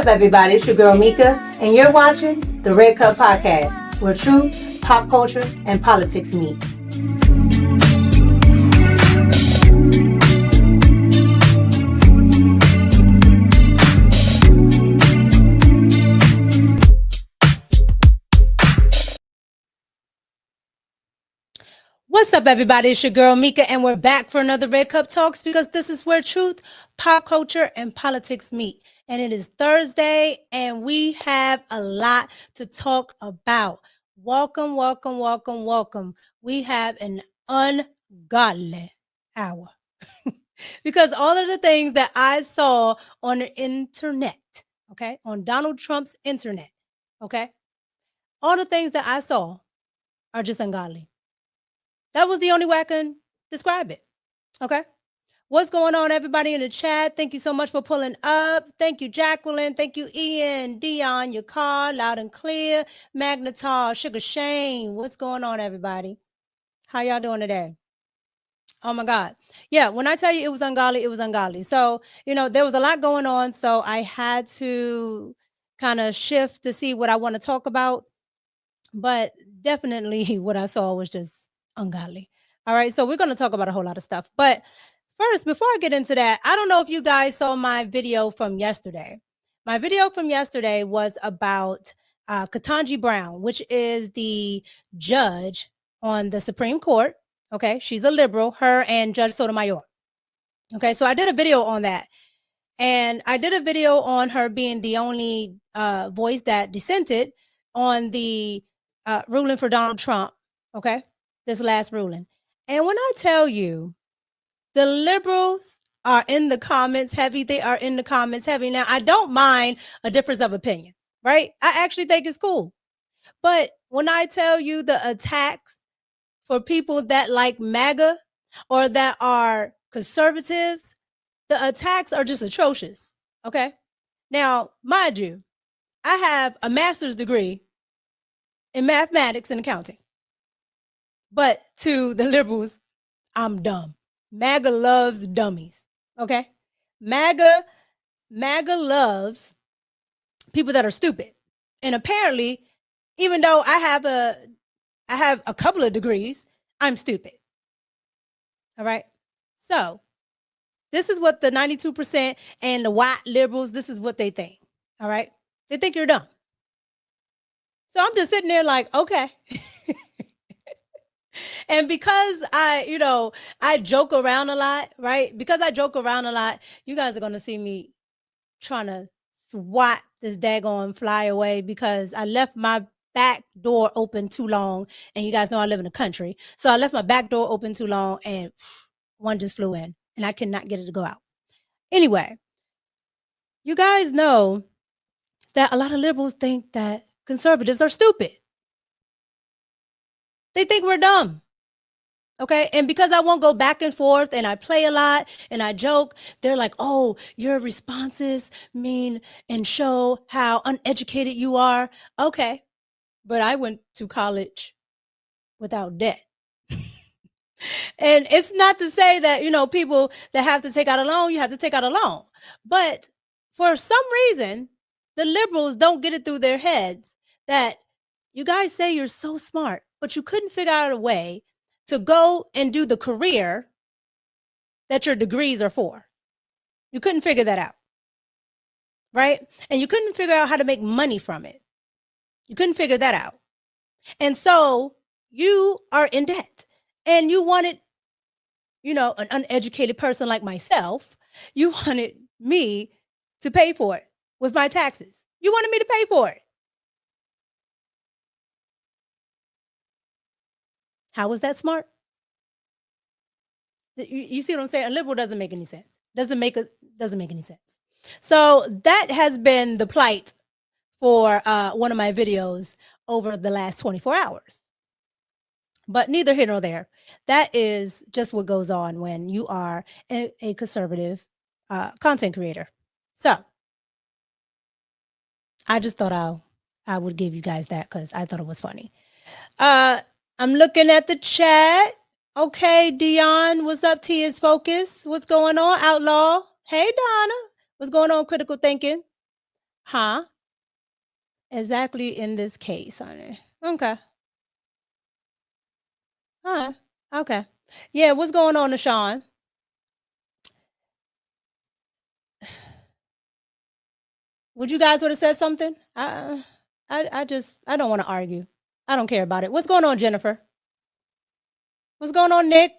everybody? It's your girl Micca, and you're watching the Red Cup Podcast, where truth, pop culture, and politics meet. What's up, everybody? It's your girl Micca, and we're back for another Red Cup Talks, because this is where truth, pop culture, and politics meet. And it is Thursday, and we have a lot to talk about. Welcome, welcome, welcome, welcome. We have an ungodly hour because all of the things that I saw on the internet, okay, on Donald Trump's internet, okay, all the things that I saw are just ungodly. That was the only way I can describe it. Okay. What's going on, everybody in the chat? Thank you so much for pulling up. Thank you, Jacqueline. Thank you, Ian, Dion, your car, loud and clear. Magnetar, Sugar Shane. What's going on, everybody? How y'all doing today? Oh my God. Yeah, when I tell you it was ungodly, it was ungodly. So, there was a lot going on. So I had to kind of shift to see what I want to talk about. But definitely what I saw was just ungodly. All right. So we're going to talk about a whole lot of stuff. But first, before I get into that, I don't know if you guys saw my video from yesterday. My video from yesterday was about Ketanji Brown, which is the judge on the Supreme Court. Okay. She's a liberal, her and Judge Sotomayor. Okay. So I did a video on that. And I did a video on her being the only voice that dissented on the ruling for Donald Trump, okay, this last ruling. And when I tell you, the liberals are in the comments heavy, they are in the comments heavy. Now, I don't mind a difference of opinion, right? I actually think it's cool. But when I tell you the attacks for people that like MAGA or that are conservatives, the attacks are just atrocious, okay? Now, mind you, I have a master's degree in mathematics and accounting. But to the liberals, I'm dumb. MAGA loves dummies, okay? MAGA loves people that are stupid. And apparently, even though I have a couple of degrees, I'm stupid. All right? So, this is what the 92% and the white liberals, this is what they think. All right? They think you're dumb. So I'm just sitting there like, okay. And because I joke around a lot, right? Because I joke around a lot, you guys are going to see me trying to swat this daggone fly away because I left my back door open too long. And you guys know I live in the country. So I left my back door open too long and one just flew in and I cannot get it to go out. Anyway, you guys know that a lot of liberals think that conservatives are stupid. They think we're dumb. Okay. And because I won't go back and forth and I play a lot and I joke, they're like, oh, your responses mean and show how uneducated you are. Okay. But I went to college without debt. And it's not to say that, people that have to take out a loan, you have to take out a loan. But for some reason, the liberals don't get it through their heads that you guys say you're so smart, but you couldn't figure out a way to go and do the career that your degrees are for. You couldn't figure that out, right? And you couldn't figure out how to make money from it. You couldn't figure that out. And so you are in debt and you wanted, an uneducated person like myself, you wanted me to pay for it with my taxes. You wanted me to pay for it. How was that smart? You see what I'm saying? A liberal doesn't make any sense. Doesn't make any sense. So that has been the plight for one of my videos over the last 24 hours. But neither here nor there. That is just what goes on when you are a conservative content creator. So I just thought I would give you guys that because I thought it was funny. I'm looking at the chat. Okay, Dion, what's up? T is Focus. What's going on? Outlaw. Hey, Donna. What's going on? Critical Thinking. Huh? Exactly in this case, honey. Okay. All right. Okay. Yeah, what's going on, Nashawn? Would you guys would have said something? I don't want to argue. I don't care about it. What's going on, Jennifer? What's going on, Nick?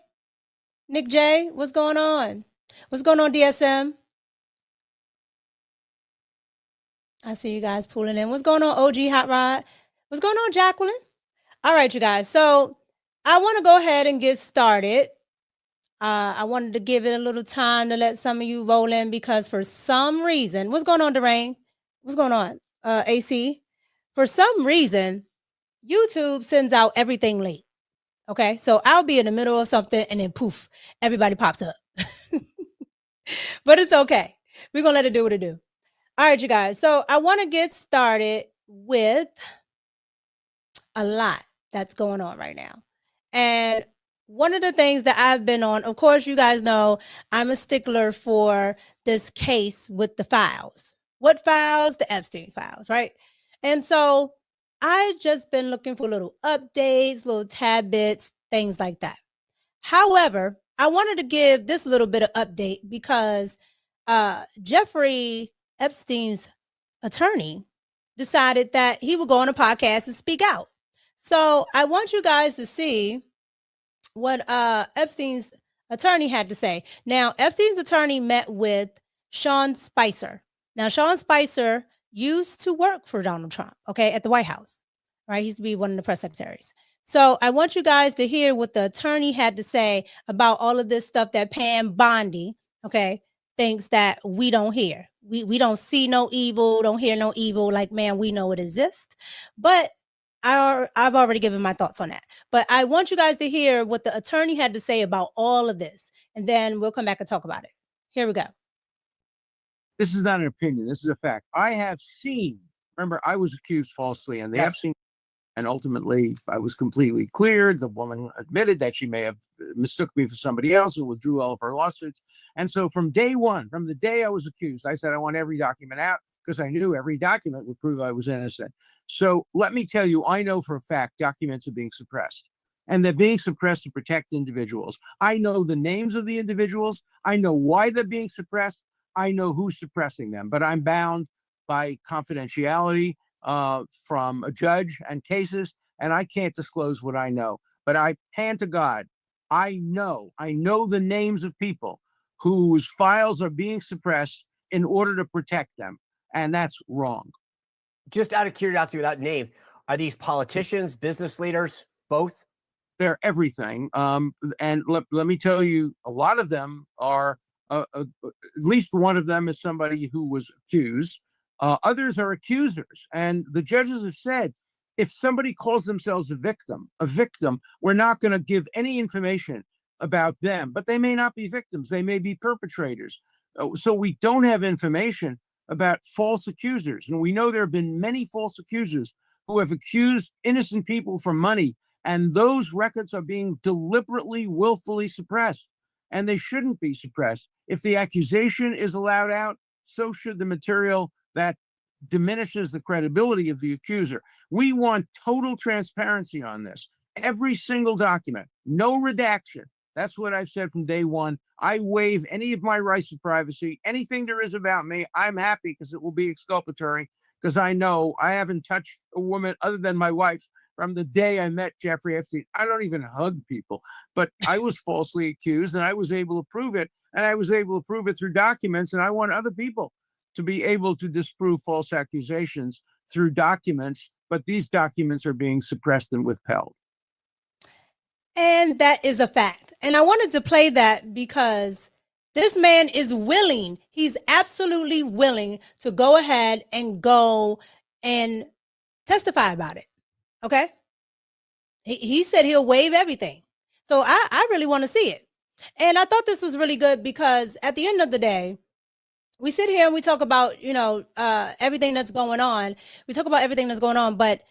Nick J, what's going on? What's going on, DSM? I see you guys pulling in. What's going on, OG Hot Rod? What's going on, Jacqueline? All right, you guys. So I want to go ahead and get started. I wanted to give it a little time to let some of you roll in because for some reason, what's going on, Darain? What's going on, AC? For some reason, YouTube sends out everything late. Okay, so I'll be in the middle of something and then poof, everybody pops up. But it's okay. We're gonna let it do what it do. All right, you guys. So I want to get started with a lot that's going on right now. And one of the things that I've been on, of course, you guys know I'm a stickler for this case with the files. What files? The Epstein files, right? And so I just been looking for little updates, little tad bits, things like that. However, I wanted to give this little bit of update because Jeffrey Epstein's attorney decided that he would go on a podcast and speak out. So I want you guys to see what Epstein's attorney had to say. Now, Epstein's attorney met with Sean Spicer. Now, Sean Spicer used to work for Donald Trump, okay, at the White House, right? He used to be one of the press secretaries. So I want you guys to hear what the attorney had to say about all of this stuff that Pam Bondi, okay, thinks that we don't hear. We don't see no evil, don't hear no evil. Like, man, we know it exists. But I've already given my thoughts on that. But I want you guys to hear what the attorney had to say about all of this. And then we'll come back and talk about it. Here we go. This is not an opinion. This is a fact. I have seen, remember, I was accused falsely and the Epstein, and ultimately I was completely cleared. The woman admitted that she may have mistook me for somebody else and withdrew all of her lawsuits. And so from day one, from the day I was accused, I said I want every document out because I knew every document would prove I was innocent. So let me tell you, I know for a fact documents are being suppressed. And they're being suppressed to protect individuals. I know the names of the individuals. I know why they're being suppressed. I know who's suppressing them, but I'm bound by confidentiality from a judge and cases, and I can't disclose what I know. But I hand to God, I know the names of people whose files are being suppressed in order to protect them, and that's wrong. Just out of curiosity, without names, are these politicians, business leaders, both? They're everything. And let me tell you, a lot of them are, at least one of them is somebody who was accused. Others are accusers. And the judges have said, if somebody calls themselves a victim, we're not going to give any information about them, but they may not be victims. They may be perpetrators. So we don't have information about false accusers. And we know there have been many false accusers who have accused innocent people for money. And those records are being deliberately, willfully suppressed. And they shouldn't be suppressed. If the accusation is allowed out, so should the material that diminishes the credibility of the accuser. We want total transparency on this. Every single document, no redaction. That's what I've said from day one. I waive any of my rights to privacy. Anything there is about me, I'm happy because it will be exculpatory, because I know I haven't touched a woman other than my wife from the day I met Jeffrey Epstein. I don't even hug people, but I was falsely accused and I was able to prove it. And I was able to prove it through documents. And I want other people to be able to disprove false accusations through documents. But these documents are being suppressed and withheld. And that is a fact. And I wanted to play that because this man is willing. He's absolutely willing to go ahead and go and testify about it. Okay. He said he'll waive everything. So I really want to see it. And I thought this was really good because at the end of the day, we sit here and we talk about, everything that's going on. We talk about everything that's going on, but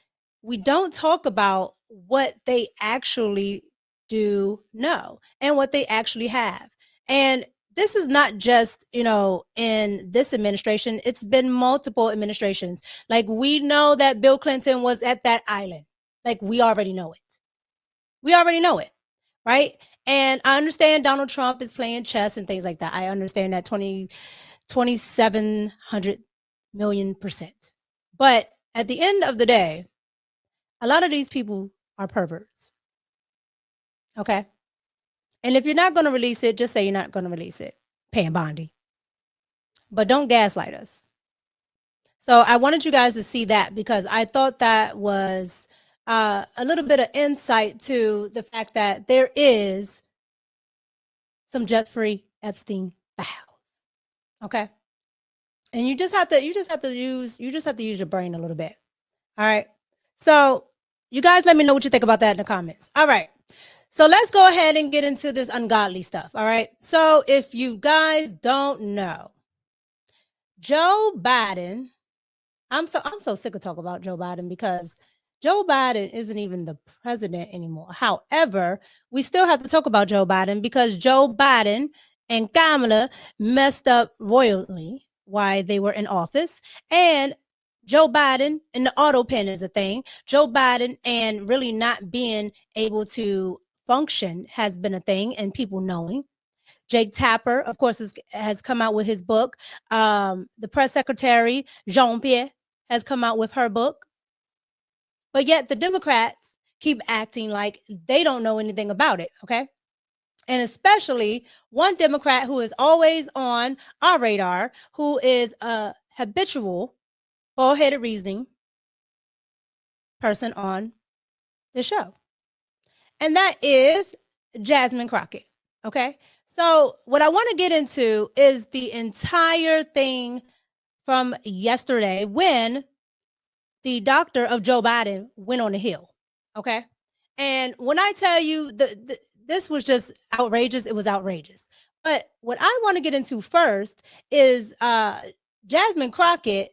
we don't talk about what they actually do know and what they actually have. And this is not just, in this administration. It's been multiple administrations. Like, we know that Bill Clinton was at that island. Like, we already know it. We already know it, right? And I understand Donald Trump is playing chess and things like that. I understand that 2,700 million%. But at the end of the day, a lot of these people are perverts. Okay? And if you're not going to release it, just say you're not going to release it. Paying Bondi. But don't gaslight us. So I wanted you guys to see that, because I thought that was a little bit of insight to the fact that there is some Jeffrey Epstein files. Okay? And you just have to use your brain a little bit. All right? So you guys let me know what you think about that in the comments. All right. So let's go ahead and get into this ungodly stuff. All right. So if you guys don't know, Joe Biden, I'm so sick of talking about Joe Biden, because Joe Biden isn't even the president anymore. However, we still have to talk about Joe Biden, because Joe Biden and Kamala messed up royally while they were in office. And Joe Biden and the AUTOPEN is a thing. Joe Biden and really not being able to function has been a thing, and people knowing. Jake Tapper, of course, has come out with his book. The press secretary, Jean-Pierre, has come out with her book. But yet the Democrats keep acting like they don't know anything about it, okay? And especially one Democrat who is always on our radar, who is a habitual bald-headed reasoning person on the show. And that is Jasmine Crockett. Okay. So what I want to get into is the entire thing from yesterday, when the doctor of Joe Biden went on the Hill. Okay. And when I tell you this was just outrageous, it was outrageous. But what I want to get into first is Jasmine Crockett.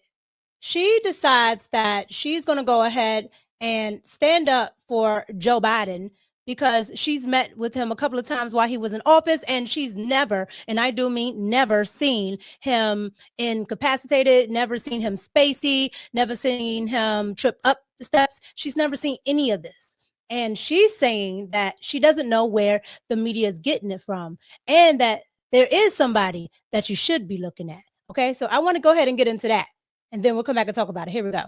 She decides that she's going to go ahead and stand up for Joe Biden, because she's met with him a couple of times while he was in office, and she's never, and I do mean never, seen him incapacitated, never seen him spacey, never seen him trip up the steps. She's never seen any of this. And she's saying that she doesn't know where the media is getting it from, and that there is somebody that you should be looking at. Okay, so I want to go ahead and get into that, and then we'll come back and talk about it. Here we go.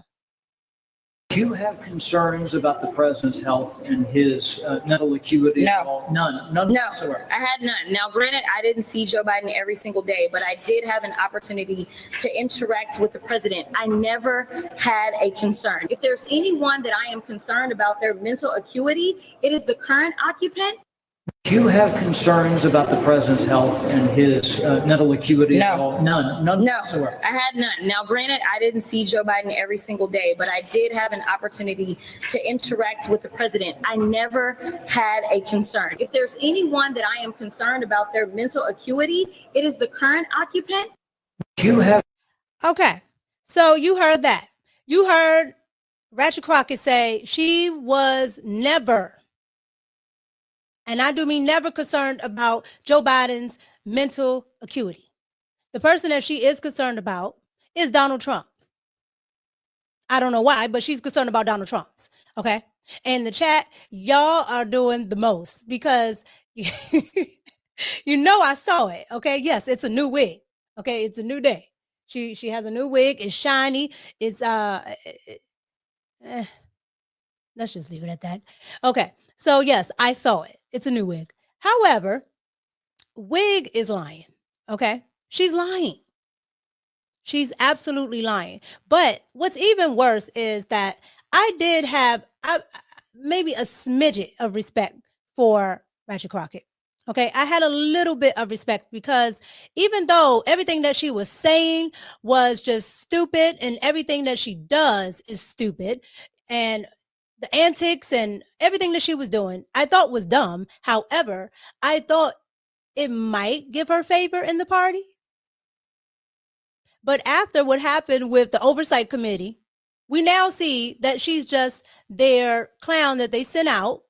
Do you have concerns about the president's health and his mental acuity? No. None No, whatsoever. I had none. Now, granted, I didn't see Joe Biden every single day, but I did have an opportunity to interact with the president. I never had a concern. If there's anyone that I am concerned about their mental acuity, it is the current occupant. Do you have concerns about the president's health and his mental acuity? No. None No, whatsoever. I had none. Now, granted, I didn't see Joe Biden every single day, but I did have an opportunity to interact with the president. I never had a concern. If there's anyone that I am concerned about their mental acuity, it is the current occupant. Do you have Okay, so you heard that. You heard Ratchet Crockett say she was never, and I do mean never, concerned about Joe Biden's mental acuity. The person that she is concerned about is Donald Trump's. I don't know why, but she's concerned about Donald Trump's. Okay. In the chat, y'all are doing the most, because I saw it. Okay. Yes, it's a new wig. Okay. It's a new day. She has a new wig. It's shiny. It's let's just leave it at that. Okay. So yes, I saw it. It's a new wig. However, wig is lying. Okay. She's lying. She's absolutely lying. But what's even worse is that I did have maybe a smidget of respect for Ratchet Crockett. Okay. I had a little bit of respect, because even though everything that she was saying was just stupid, and everything that she does is stupid, and the antics and everything that she was doing, I thought was dumb. However, I thought it might give her favor in the party. But after what happened with the oversight committee, we now see that she's just their clown that they sent out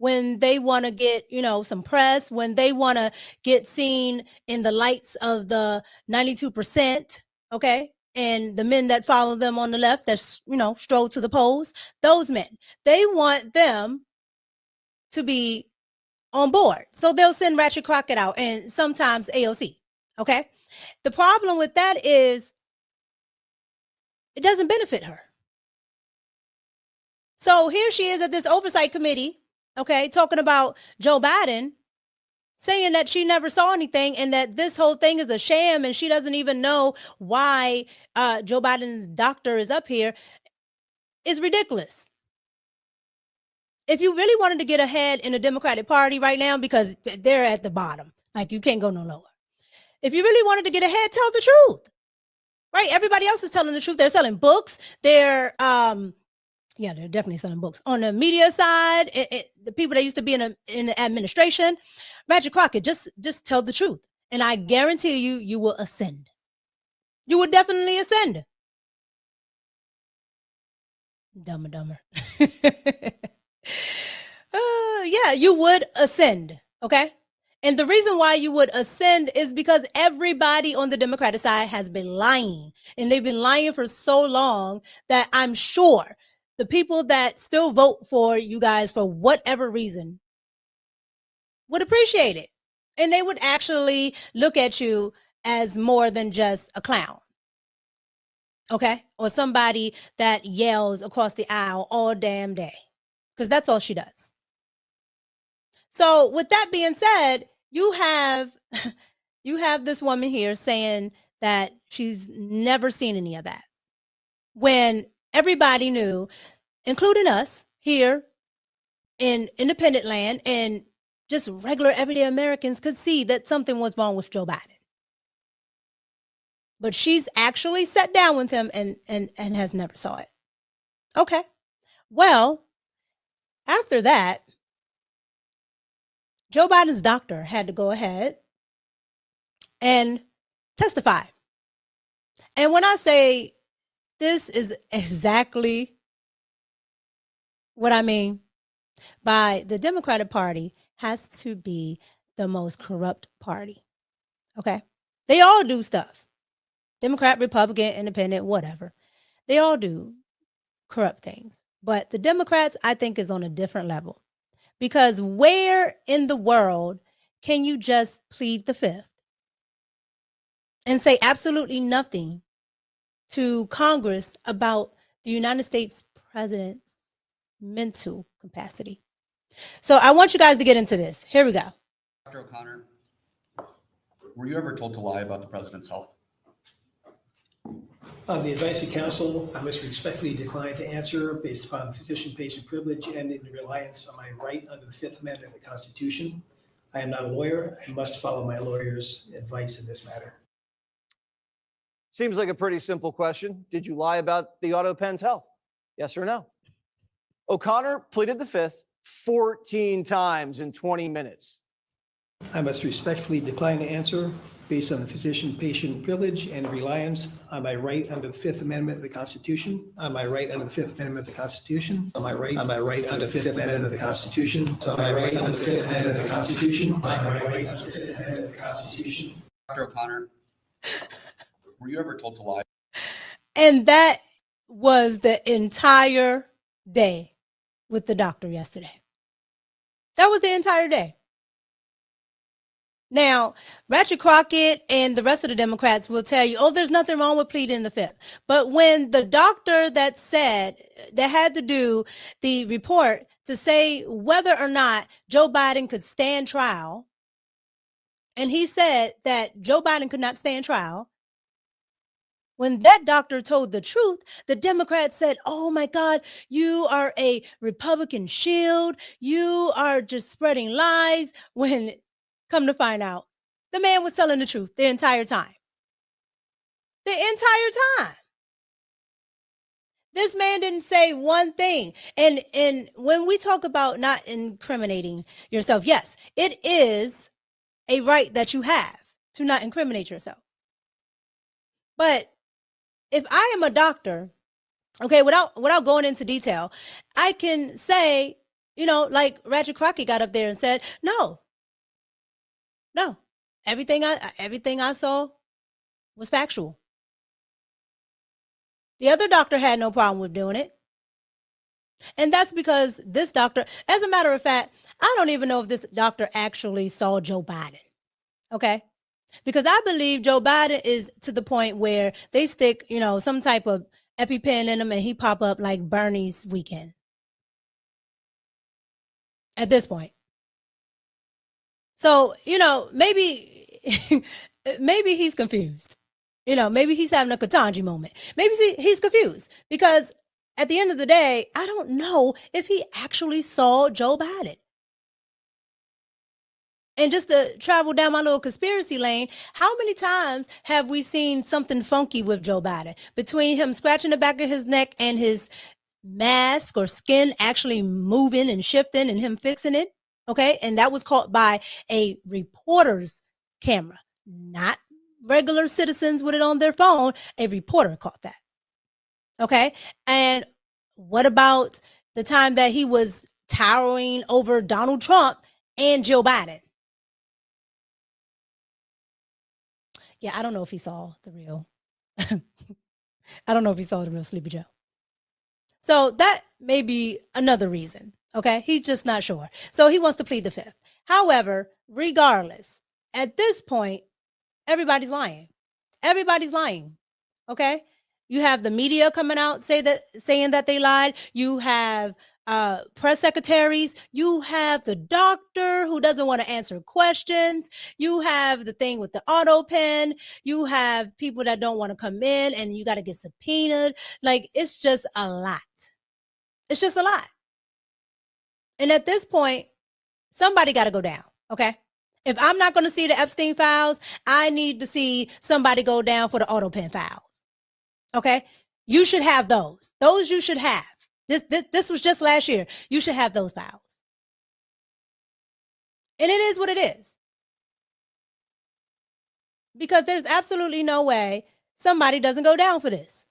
when they want to get, some press, when they want to get seen in the lights of the 92%, okay? And the men that follow them on the left that, stroll to the polls, those men, they want them to be on board. So they'll send Ratchet Crockett out and sometimes AOC, okay? The problem with that is it doesn't benefit her. So here she is at this oversight committee, okay, talking about Joe Biden, saying that she never saw anything and that this whole thing is a sham and she doesn't even know why Joe Biden's doctor is up here, is ridiculous. If you really wanted to get ahead in the Democratic Party right now, because they're at the bottom, like you can't go no lower. If you really wanted to get ahead, tell the truth, right? Everybody else is telling the truth. They're selling books. They're definitely selling books. On the media side, the people that used to be in the administration, Ratchet Crockett, just tell the truth. And I guarantee you will ascend. You will definitely ascend. Dumber. You would ascend, okay? And the reason why you would ascend is because everybody on the Democratic side has been lying. And they've been lying for so long that I'm sure the people that still vote for you guys for whatever reason would appreciate it. And they would actually look at you as more than just a clown. Okay? Or somebody that yells across the aisle all damn day. Because that's all she does. So with that being said, you have this woman here saying that she's never seen any of that. When everybody knew, including us here in independent land and just regular everyday Americans could see that something was wrong with Joe Biden. But she's actually sat down with him and has never saw it. Okay. Well, after that, Joe Biden's doctor had to go ahead and testify. And when I say this is exactly what I mean by the Democratic Party has to be the most corrupt party. Okay? They all do stuff. Democrat, Republican, Independent, whatever. They all do corrupt things. But the Democrats, I think, is on a different level. Because where in the world can you just plead the fifth and say absolutely nothing to Congress about the United States president's mental capacity? So I want you guys to get into this. Here we go. Dr. O'Connor, were you ever told to lie about the president's health? On the advice of counsel, I must respectfully decline to answer based upon physician-patient privilege and in reliance on my right under the Fifth Amendment of the Constitution. I am not a lawyer. I must follow my lawyer's advice in this matter. Seems like a pretty simple question. Did you lie about the AUTOPEN's health? Yes or no? O'Connor pleaded the fifth 14 times in 20 minutes. I must respectfully decline to answer based on the physician-patient privilege and reliance on my right under the Fifth Amendment of the Constitution. On my right under the Fifth Amendment of the Constitution. On my right under the Fifth Amendment of the Constitution. On my right under the Fifth Amendment of the Constitution. On my right under the Fifth Amendment of the Constitution. Dr. O'Connor, were you ever told to lie? And that was the entire day with the doctor yesterday. That was the entire day. Now, Ratchet Crockett and the rest of the Democrats will tell you, oh, there's nothing wrong with pleading the fifth. But when the doctor that had to do the report to say whether or not Joe Biden could stand trial, and he said that Joe Biden could not stand trial, when that doctor told the truth, the Democrats said, oh my God, you are a Republican shield. You are just spreading lies. When come to find out, the man was telling the truth the entire time. The entire time. This man didn't say one thing. And when we talk about not incriminating yourself, yes, it is a right that you have to not incriminate yourself. But if I am a doctor, okay, without going into detail, I can say like Ratchet Crockett got up there and said, no, everything I saw was factual. The other doctor had no problem with doing it. And that's because this doctor, as a matter of fact, I don't even know if this doctor actually saw Joe Biden. Okay. Because I believe Joe Biden is to the point where they stick, some type of EpiPen in him and he pop up like Bernie's weekend. At this point. So, maybe he's confused. Maybe he's having a Katanji moment. Maybe he's confused because at the end of the day, I don't know if he actually saw Joe Biden. And just to travel down my little conspiracy lane, how many times have we seen something funky with Joe Biden? Between him scratching the back of his neck and his mask or skin actually moving and shifting and him fixing it. Okay. And that was caught by a reporter's camera, not regular citizens with it on their phone. A reporter caught that. Okay. And what about the time that he was towering over Donald Trump and Joe Biden? Yeah, I don't know if he saw the real. I don't know if he saw the real Sleepy Joe. So that may be another reason. Okay. He's just not sure. So he wants to plead the fifth. However, regardless, at this point, everybody's lying. Everybody's lying. Okay. You have the media coming out saying that they lied. You have press secretaries. You have the doctor who doesn't want to answer questions. You have the thing with the AUTOPEN. You have people that don't want to come in and you got to get subpoenaed. Like, it's just a lot. It's just a lot. And at this point, somebody got to go down. Okay. If I'm not going to see the Epstein files, I need to see somebody go down for the AUTOPEN files. Okay. You should have those. Those you should have. This was just last year. You should have those files. And it is what it is. Because there's absolutely no way somebody doesn't go down for this.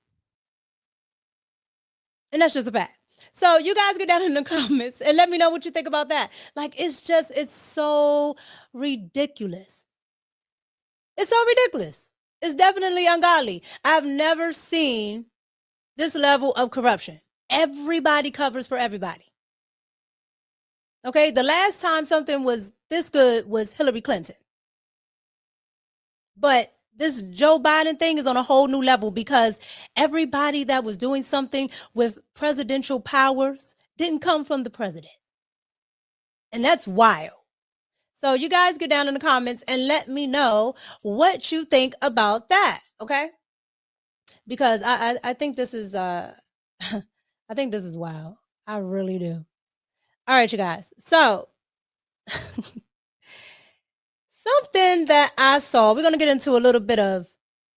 And that's just a fact. So you guys get down in the comments and let me know what you think about that. Like, it's so ridiculous. It's so ridiculous. It's definitely ungodly. I've never seen this level of corruption. Everybody covers for everybody. Okay, the last time something was this good was Hillary Clinton. But this Joe Biden thing is on a whole new level because everybody that was doing something with presidential powers didn't come from the president. And that's wild. So you guys get down in the comments and let me know what you think about that. Okay. Because I think this is I think this is wild. I really do. All right, you guys. So something that I saw, we're going to get into a little bit of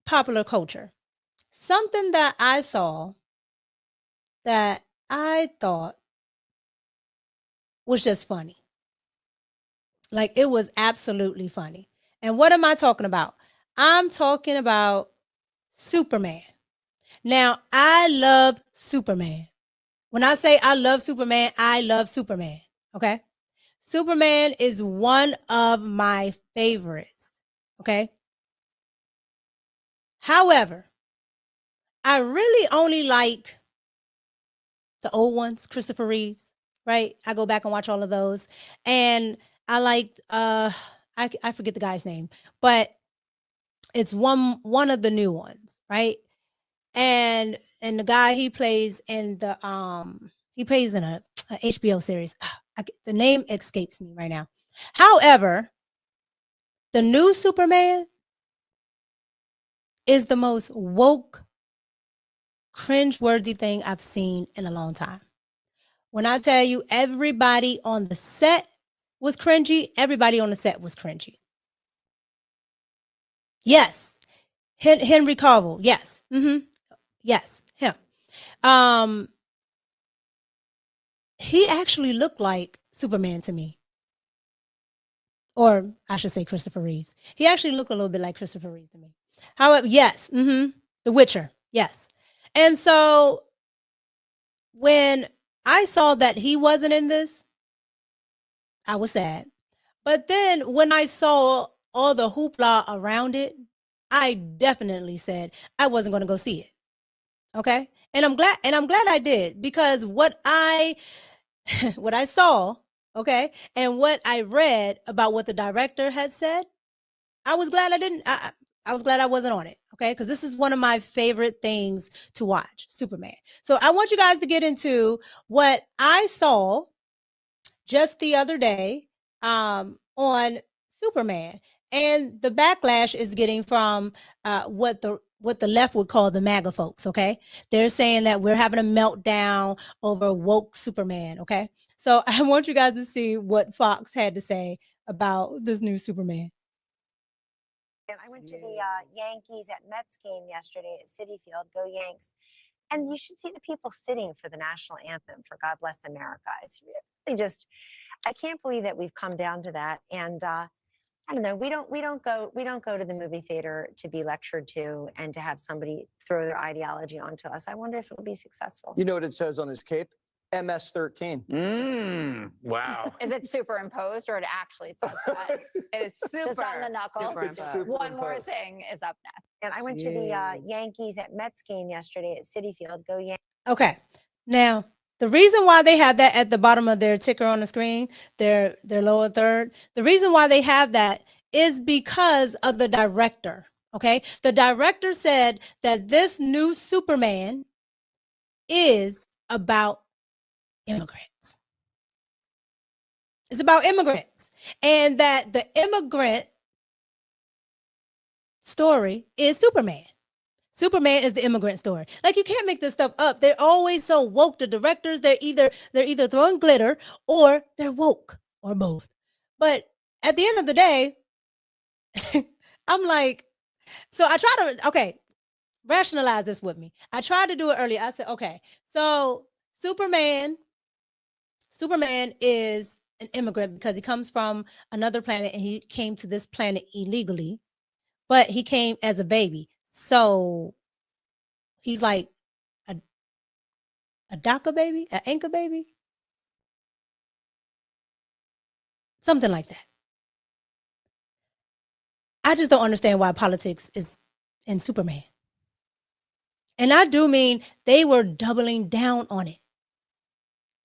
popular culture. Something that I saw that I thought was just funny. Like, it was absolutely funny. And what am I talking about? I'm talking about Superman. Now, I love Superman. When I say I love Superman, I love Superman. Okay. Superman is one of my favorites. Okay. However, I really only like the old ones, Christopher Reeves, right? I go back and watch all of those. And I like, I forget the guy's name, but it's one of the new ones, right? And the guy he plays in the he plays in a HBO series. The name escapes me right now. However, the new Superman is the most woke, cringe-worthy thing I've seen in a long time. When I tell you everybody on the set was cringy, everybody on the set was cringy. Yes. Henry Cavill. Yes. Yes, him. He actually looked like Superman to me. Or I should say Christopher Reeves. He actually looked a little bit like Christopher Reeves to me. However, yes. The Witcher. Yes. And so when I saw that he wasn't in this, I was sad. But then when I saw all the hoopla around it, I definitely said I wasn't going to go see it. Okay? And I'm glad I did, because what I saw, okay, and what I read about what the director had said, I was glad I didn't I was glad I wasn't on it, okay? Because this is one of my favorite things to watch, Superman. So I want you guys to get into what I saw just the other day on Superman, and the backlash is getting from what the left would call the MAGA folks. Okay, they're saying that we're having a meltdown over woke Superman. Okay, so I want you guys to see what Fox had to say about this new Superman. And I went to the Yankees at Mets game yesterday at Citi Field. Go Yanks! And you should see the people sitting for the national anthem for "God Bless America." It's really just, I can't believe that we've come down to that. And I don't know. We don't go to the movie theater to be lectured to and to have somebody throw their ideology onto us. I wonder if it'll be successful. You know what it says on his cape? MS-13. Wow. Is it superimposed or it actually says that? It is super. Just on the knuckles. superimposed. One more Superimposed. thing is up next. And I went to the Yankees at Mets game yesterday at Citi Field. Go Yankees! Okay, now the reason why they have that at the bottom of their ticker on the screen, their lower third, the reason why they have that is because of the director. Okay, the director said that this new Superman is about immigrants. It's about immigrants, and that the immigrant story is Superman. Superman is the immigrant story. Like, you can't make this stuff up. They're always so woke. The directors, they're either throwing glitter or they're woke, or both. But at the end of the day, I'm like, so I try to, rationalize this with me. I tried to do it earlier. I said, okay, so Superman is an immigrant because he comes from another planet and he came to this planet illegally, but he came as a baby. So he's like a DACA baby, an anchor baby, something like that. I just don't understand why politics is in Superman. And I do mean they were doubling down on it.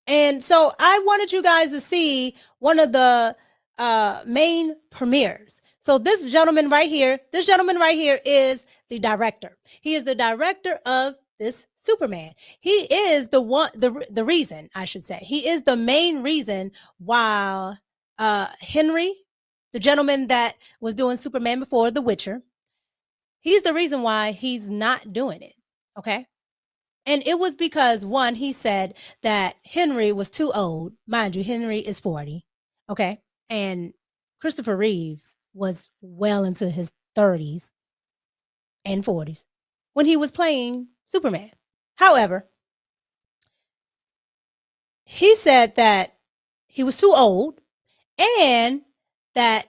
And so I wanted you guys to see one of the main premieres. So this gentleman right here is the director. He is the director of this Superman. He is the reason, I should say. He is the main reason why Henry, the gentleman that was doing Superman before, The Witcher, he's the reason why he's not doing it. Okay. And it was because, one, he said that Henry was too old. Mind you, Henry is 40. Okay. And Christopher Reeves was well into his 30s and 40s when he was playing Superman. However, he said that he was too old and that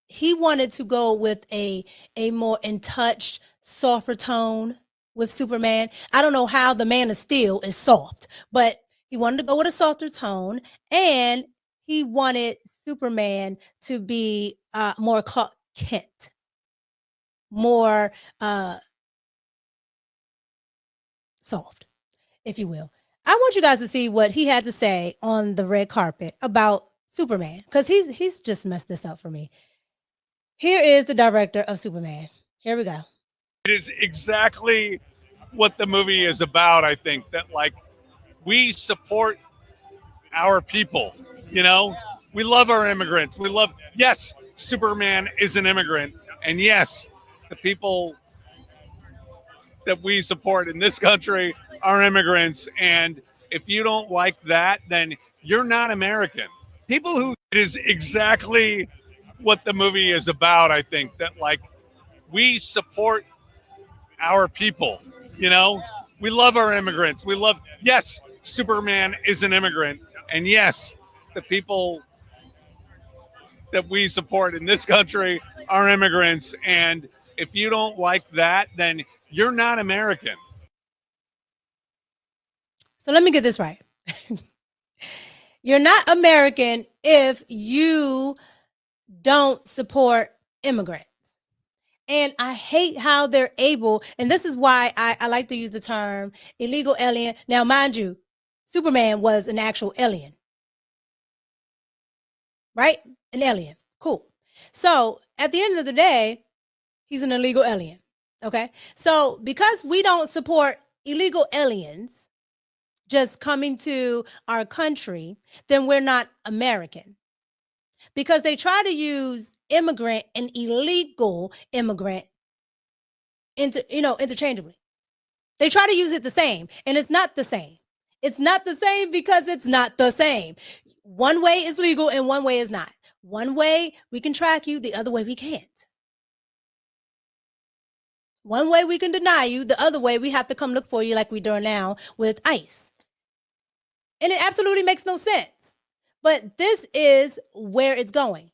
he wanted to go with a more in touch, softer tone with Superman. I don't know how the Man of Steel is soft, but he wanted to go with a softer tone, and he wanted Superman to be more Clark Kent, more soft, if you will. I want you guys to see what he had to say on the red carpet about Superman, because he's just messed this up for me. Here is the director of Superman. Here we go. It is exactly what the movie is about. I think that, like, we support our people, you know, we love our immigrants. Yes, Superman is an immigrant. And yes, the people that we support in this country are immigrants. And if you don't like that, then you're not American. It is exactly what the movie is about. I think that, like, we support our people, you know, we love our immigrants. Yes, Superman is an immigrant. And yes, the people that we support in this country are immigrants. And if you don't like that, then you're not American. So let me get this right. You're not American if you don't support immigrants. And I hate how they're able, and this is why I like to use the term illegal alien. Now, mind you, Superman was an actual alien, right? An alien. Cool. So at the end of the day, he's an illegal alien. Okay. So because we don't support illegal aliens just coming to our country, then we're not American. Because they try to use immigrant and illegal immigrant interchangeably. They try to use it the same, and it's not the same. It's not the same because it's not the same. One way is legal and one way is not. One way we can track you, the other way we can't. One way we can deny you, the other way we have to come look for you like we do now with ICE. And it absolutely makes no sense. But this is where it's going.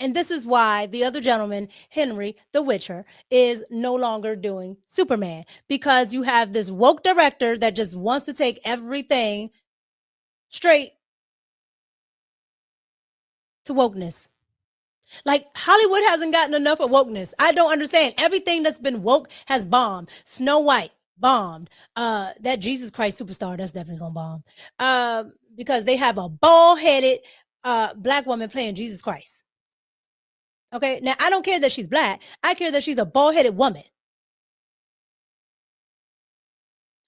And this is why the other gentleman, Henry the Witcher, is no longer doing Superman, because you have this woke director that just wants to take everything straight to wokeness. Like Hollywood hasn't gotten enough of wokeness. I don't understand. Everything that's been woke has bombed. Snow White bombed. That Jesus Christ Superstar, that's definitely gonna bomb. Because they have a bald-headed black woman playing Jesus Christ. Okay, now I don't care that she's black. I care that she's a bald-headed woman.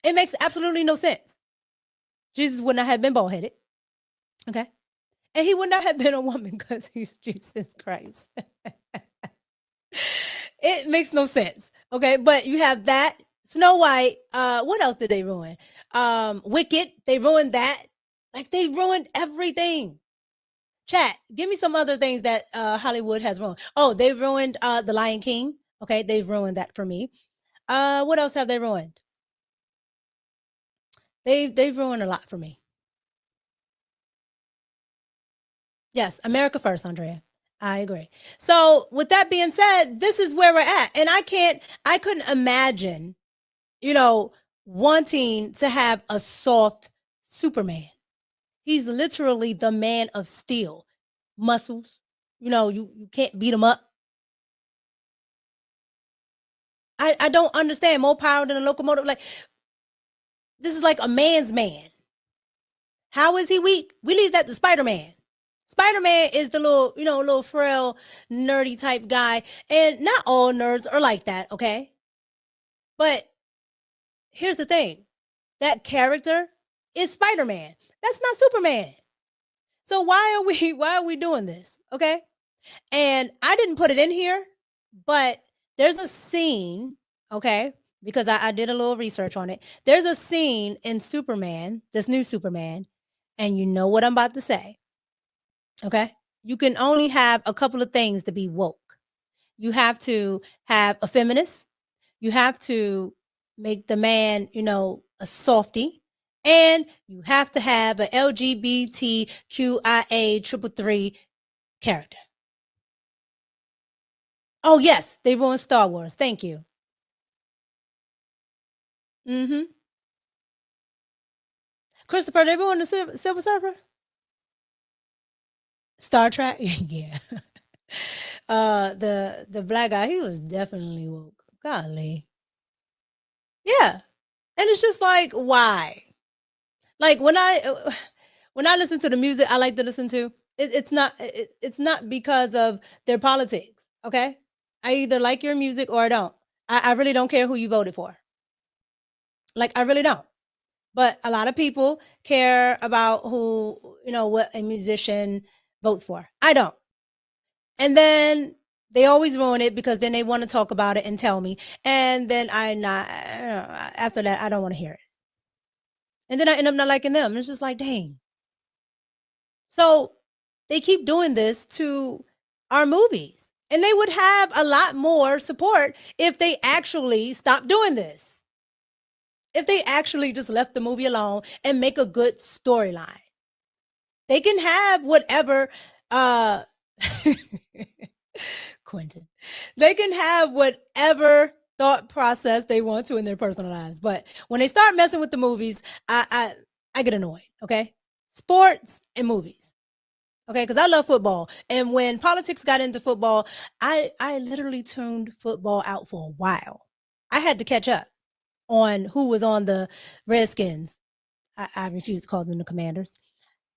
It makes absolutely no sense. Jesus would not have been bald-headed. Okay. And he would not have been a woman because he's Jesus Christ. It makes no sense. Okay. But you have that. Snow White. What else did they ruin? Wicked. They ruined that. Like they ruined everything. Chat, give me some other things that Hollywood has ruined. Oh, they ruined The Lion King. Okay, they've ruined that for me. What else have they ruined? They've ruined a lot for me. Yes, America first, Andrea. I agree. So with that being said, this is where we're at. And I couldn't imagine, wanting to have a soft Superman. He's literally the man of steel, muscles. You can't beat him up. I don't understand. More power than a locomotive. Like, this is like a man's man. How is he weak? We leave that to Spider-Man. Spider-Man is the little frail, nerdy type guy. And not all nerds are like that, okay? But here's the thing. That character is Spider-Man. That's not Superman. So why are we doing this? Okay. And I didn't put it in here, but there's a scene, okay, because I did a little research on it. There's a scene in Superman, this new Superman, and you know what I'm about to say. Okay. You can only have a couple of things to be woke. You have to have a feminist. You have to make the man, a softie. And you have to have an LGBTQIA 333 character. Oh, yes, they ruined Star Wars. Thank you. Christopher, they ruined the Silver Surfer? Star Trek? Yeah. The black guy, he was definitely woke. Golly. Yeah. And it's just like, why? Like when I listen to the music I like to listen to, it's not because of their politics. Okay. I either like your music or I don't. I really don't care who you voted for. Like, I really don't. But a lot of people care about what a musician votes for. I don't. And then they always ruin it because then they want to talk about it and tell me. And then after that, I don't want to hear it. And then I end up not liking them. It's just like, dang. So they keep doing this to our movies. And they would have a lot more support if they actually stopped doing this. If they actually just left the movie alone and make a good storyline. They can have whatever, Quentin. They can have whatever thought process they want to in their personal lives. But when they start messing with the movies, I get annoyed, okay? sports and movies. Okay, because I love football. And when politics got into football, I literally tuned football out for a while. I had to catch up on who was on the Redskins. I refuse to call them the Commanders.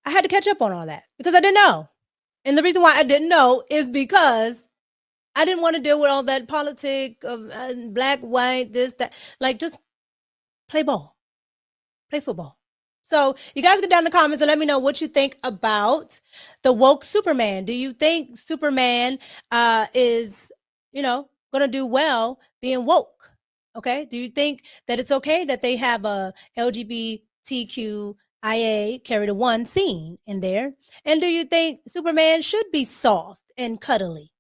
I had to catch up on all that because I didn't know. And the reason why I didn't know is because I didn't want to deal with all that politic of black, white, this, that. Like, just play ball, play football. So you guys get down in the comments and let me know what you think about the woke Superman. Do you think Superman is, going to do well being woke? Okay. Do you think that it's okay that they have a LGBTQIA carry the one scene in there? And do you think Superman should be soft and cuddly?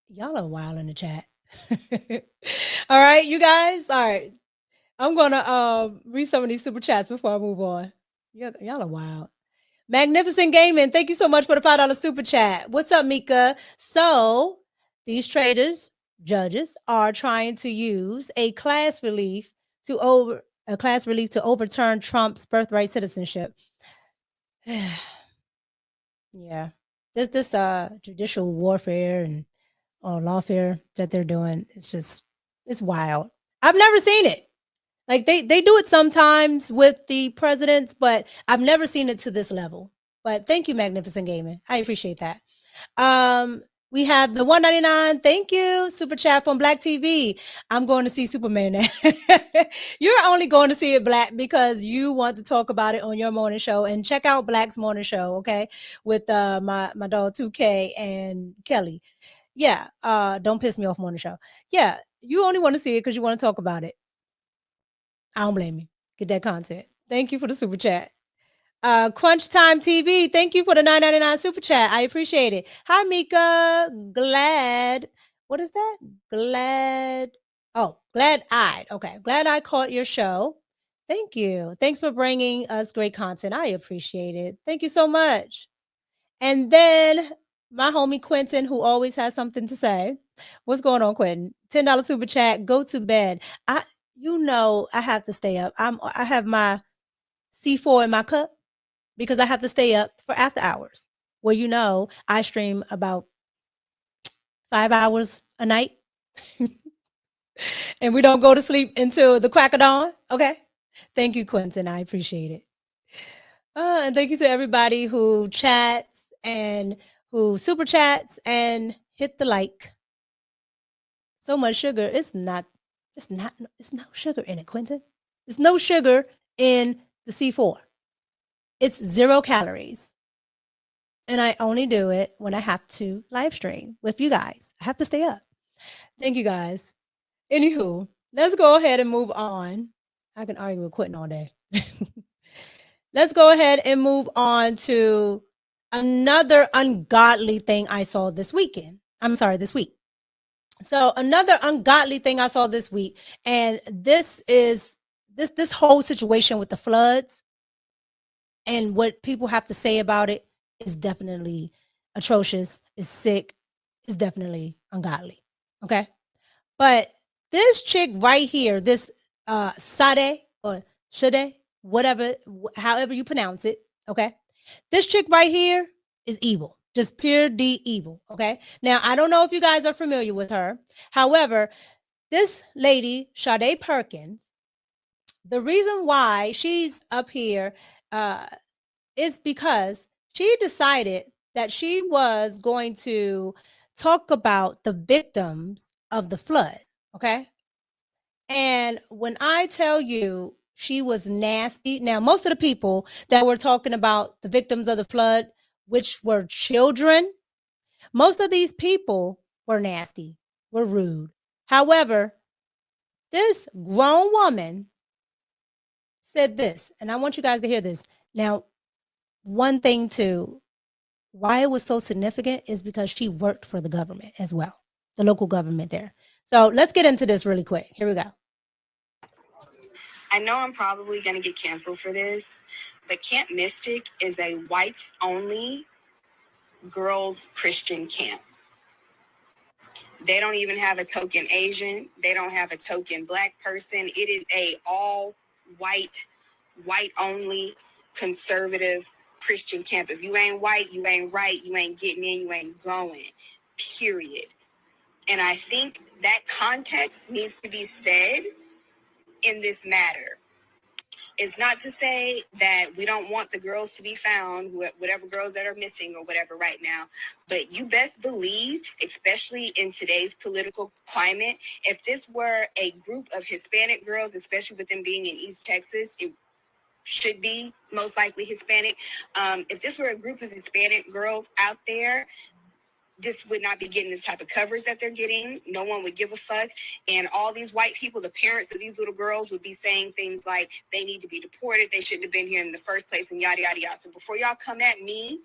Y'all are wild in the chat. All right, you guys. All right. I'm gonna read some of these super chats before I move on. Y'all are wild. Magnificent Gaming, thank you so much for the $5 super chat. What's up, Micca? So these judges are trying to use a class relief to overturn Trump's birthright citizenship. Yeah, this judicial warfare and lawfare that they're doing, it's wild. I've never seen it. Like they do it sometimes with the presidents, but I've never seen it to this level. But thank you, Magnificent Gaming. I appreciate that. We have the $1.99. Thank you, super chat from Black TV. I'm going to see Superman now. You're only going to see it, Black, because you want to talk about it on your morning show. And check out Black's morning show, okay, with my dog 2K and Kelly. Yeah, don't piss me off morning show. Yeah, you only want to see it because you want to talk about it. I don't blame you. Get that content. Thank you for the super chat. Crunch Time TV, thank you for the $9.99 super chat. I appreciate it. Hi, Micca. What is that? Glad Eyed. Okay, glad I caught your show. Thank you. Thanks for bringing us great content. I appreciate it. Thank you so much. And then my homie Quentin, who always has something to say. What's going on, Quentin? $10 super chat. Go to bed. I have to stay up. I have my C4 in my cup because I have to stay up for after hours. Well, I stream about 5 hours a night. And we don't go to sleep until the crack of dawn. Okay. Thank you, Quentin. I appreciate it. And thank you to everybody who chats and who super chats and hit the like. So much sugar. It's no sugar in it, Quentin. There's no sugar in the C4. It's 0 calories. And I only do it when I have to live stream with you guys. I have to stay up. Thank you, guys. Anywho, let's go ahead and move on. I can argue with Quentin all day. Let's go ahead and move on to another ungodly thing I saw this week. So another ungodly thing I saw this week, and this is this whole situation with the floods and what people have to say about it is definitely atrocious, is sick, is definitely ungodly. Okay. But this chick right here, this Sade or Shade, whatever, however you pronounce it. Okay. This chick right here is evil. Just pure D evil. Okay. Now, I don't know if you guys are familiar with her. However, this lady, Sade Perkins, the reason why she's up here is because she decided that she was going to talk about the victims of the flood. Okay. And when I tell you she was nasty, now most of the people that were talking about the victims of the flood, which were children, most of these people were nasty, were rude. However, this grown woman said this, and I want you guys to hear this. Now, one thing too, why it was so significant is because she worked for the government as well, the local government there. So let's get into this really quick. Here we go. I know I'm probably going to get canceled for this, but Camp Mystic is a whites-only girls' Christian camp. They don't even have a token Asian. They don't have a token black person. It is a all-white white only, conservative Christian camp. If you ain't white, you ain't right, you ain't getting in, you ain't going, period. And I think that context needs to be said in this matter. It's not to say that we don't want the girls to be found, whatever girls that are missing or whatever right now. But you best believe, especially in today's political climate, if this were a group of Hispanic girls, especially with them being in East Texas, it should be most likely Hispanic. If this were a group of Hispanic girls out there, this would not be getting this type of coverage that they're getting. No one would give a fuck. And all these white people, the parents of these little girls, would be saying things like they need to be deported. They shouldn't have been here in the first place, and yada, yada, yada. So before y'all come at me,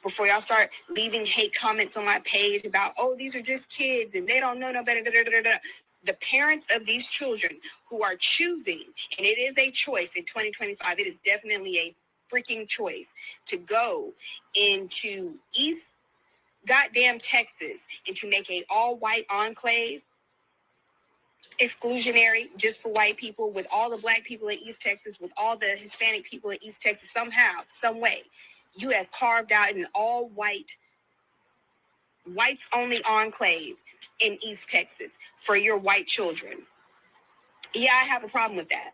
before y'all start leaving hate comments on my page about, oh, these are just kids and they don't know no better, da, da, da, da, da. The parents of these children who are choosing, and it is a choice in 2025, it is definitely a freaking choice to go into East goddamn Texas and to make a all-white enclave exclusionary just for white people, with all the black people in East Texas, with all the Hispanic people in East Texas, somehow, some way, you have carved out an all-white, whites-only enclave in East Texas for your white children. Yeah, I have a problem with that.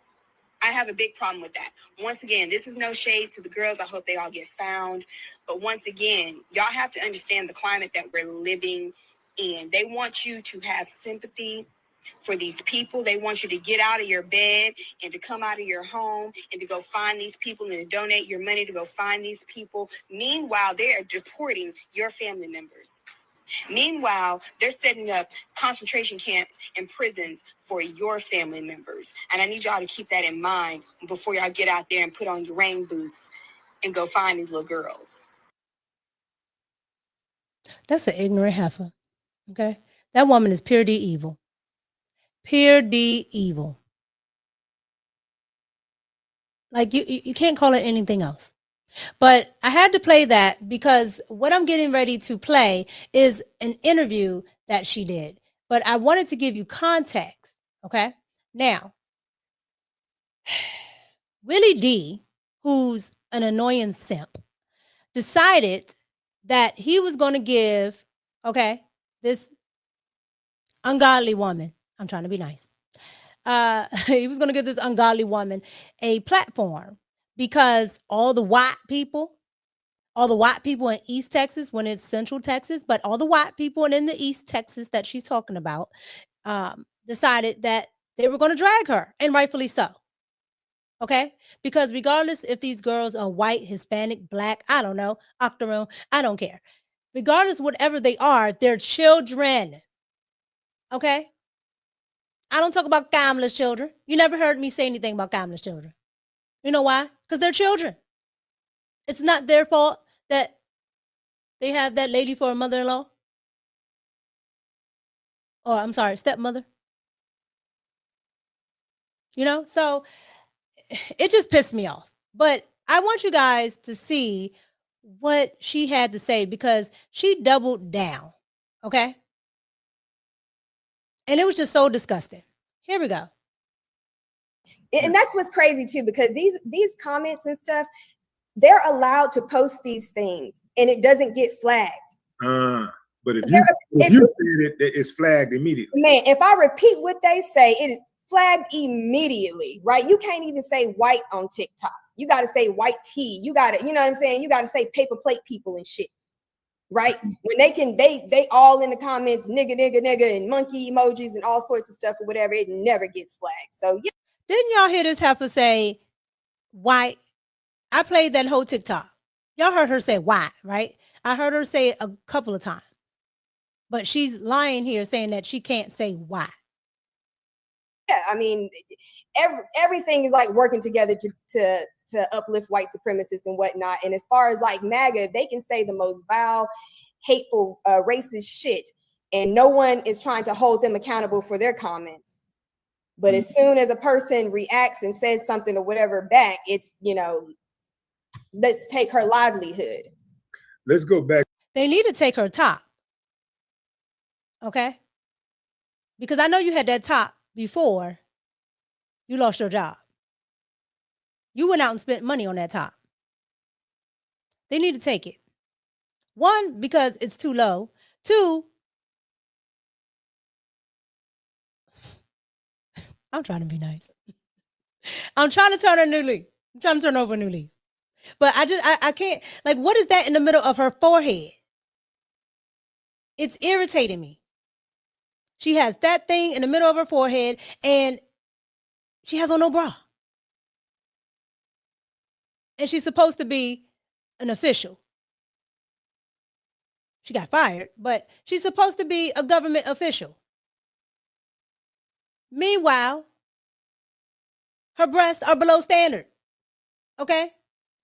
I have a big problem with that. Once again, this is no shade to the girls. I hope they all get found. But once again, y'all have to understand the climate that we're living in. They want you to have sympathy for these people. They want you to get out of your bed and to come out of your home and to go find these people and to donate your money to go find these people. Meanwhile, they are deporting your family members. Meanwhile, they're setting up concentration camps and prisons for your family members. And I need y'all to keep that in mind before y'all get out there and put on your rain boots and go find these little girls. That's an ignorant heifer. Okay. That woman is pure D evil. Pure D evil. Like you can't call it anything else. But I had to play that because what I'm getting ready to play is an interview that she did. But I wanted to give you context. Okay. Now, Willie D, who's an annoying simp, decided that he was going to give, okay, this ungodly woman, I'm trying to be nice. He was going to give this ungodly woman a platform because all the white people in East Texas, when it's Central Texas, but all the white people in the East Texas that she's talking about, decided that they were going to drag her, and rightfully so. Okay? Because regardless if these girls are white, Hispanic, black, I don't know, octoroon, I don't care. Regardless, whatever they are, they're children. Okay? I don't talk about Kamala's children. You never heard me say anything about Kamala's children. You know why? Because they're children. It's not their fault that they have that lady for a mother-in-law. Or, I'm sorry, stepmother. You know? So, it just pissed me off. But I want you guys to see what she had to say because she doubled down. Okay? And it was just so disgusting. Here we go. And that's what's crazy too, because these comments and stuff, they're allowed to post these things and it doesn't get flagged. But if you said it's flagged immediately. Man, if I repeat what they say, it is flagged immediately, right? You can't even say white on TikTok. You got to say white tea. You got to, you know what I'm saying? You got to say paper plate people and shit, right? When they all in the comments, nigga, nigga, nigga, and monkey emojis and all sorts of stuff or whatever, it never gets flagged. So yeah. Didn't y'all hear this heifer say white? I played that whole TikTok. Y'all heard her say white, right? I heard her say it a couple of times. But she's lying here saying that she can't say white. Yeah, I mean, everything is like working together to uplift white supremacists and whatnot. And as far as like MAGA, they can say the most vile, hateful, racist shit, and no one is trying to hold them accountable for their comments. But as soon as a person reacts and says something or whatever back, it's, you know, let's take her livelihood. Let's go back. They need to take her top. Okay? Because I know you had that top before you lost your job. You went out and spent money on that top. They need to take it. One, because it's too low. Two, I'm trying to be nice. I'm trying to turn a new leaf. I'm trying to turn over a new leaf. But I can't, like, what is that in the middle of her forehead? It's irritating me. She has that thing in the middle of her forehead and she has on no bra. And she's supposed to be an official. She got fired, but she's supposed to be a government official. Meanwhile, her breasts are below standard. Okay?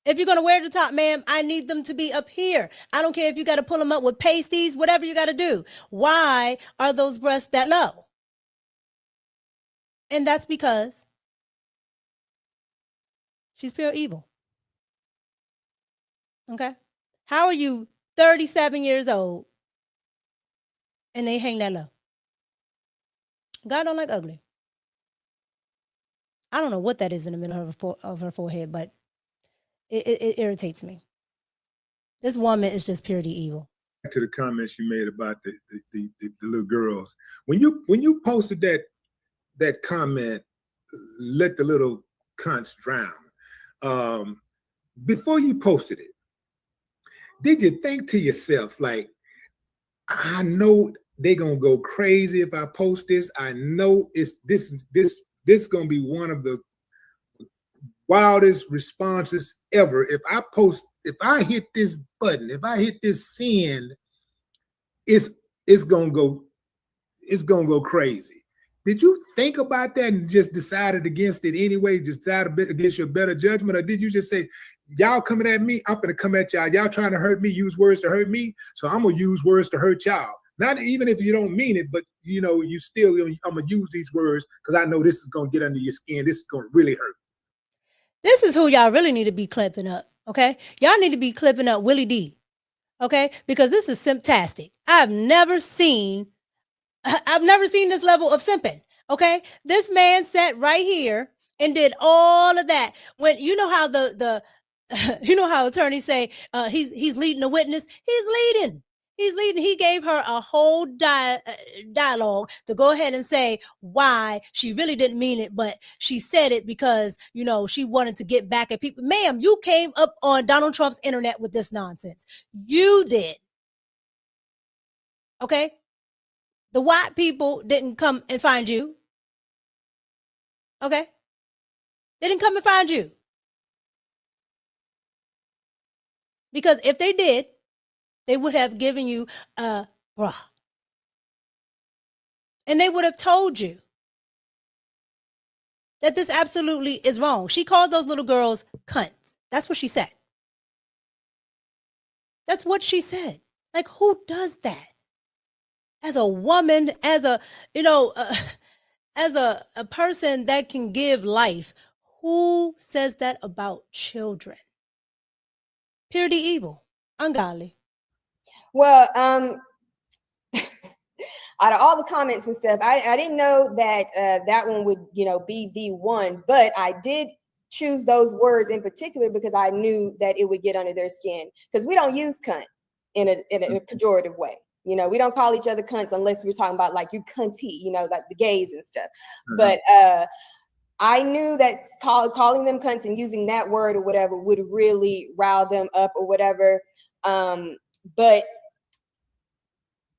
If you're going to wear the top, ma'am, I need them to be up here. I don't care if you got to pull them up with pasties, whatever you got to do. Why are those breasts that low? And that's because she's pure evil. Okay? How are you 37 years old and they hang that low? God don't like ugly. I don't know what that is in the middle of her forehead, but it irritates me. This woman is just purely evil. To the comments you made about the little girls, when you posted that comment, let the little cunts drown. Before you posted it, did you think to yourself, like, I know they're gonna go crazy if I post this. I know this gonna be one of the wildest responses ever. If I hit this button, if I hit this send, it's gonna go crazy. Did you think about that and just decided against it anyway? Just decided against your better judgment, or did you just say, y'all coming at me, I'm gonna come at y'all. Y'all trying to hurt me, use words to hurt me, so I'm gonna use words to hurt y'all. Not even if you don't mean it, but you know, you still, I'm gonna use these words because I know this is gonna get under your skin. This is gonna really hurt. This is who y'all really need to be clipping up, okay? Y'all need to be clipping up Willie D, okay? Because this is simptastic. I've never seen this level of simping, okay? This man sat right here and did all of that. When you know how you know how attorneys say he's leading the witness. He's leading. He gave her a whole dialogue to go ahead and say why she really didn't mean it, but she said it because, you know, she wanted to get back at people. Ma'am, you came up on Donald Trump's internet with this nonsense. You did. Okay? The white people didn't come and find you. Okay? They didn't come and find you. Because if they did, they would have given you a bra. And they would have told you that this absolutely is wrong. She called those little girls cunts. That's what she said. That's what she said. Like, who does that? As a woman, as a, you know, as a person that can give life, who says that about children? Purity evil, ungodly. Well, out of all the comments and stuff, I didn't know that that one would, you know, be the one, but I did choose those words in particular because I knew that it would get under their skin. Because we don't use cunt in a pejorative way. You know, we don't call each other cunts unless we're talking about like you cunty, you know, like the gays and stuff. But I knew that calling them cunts and using that word or whatever would really rile them up or whatever. But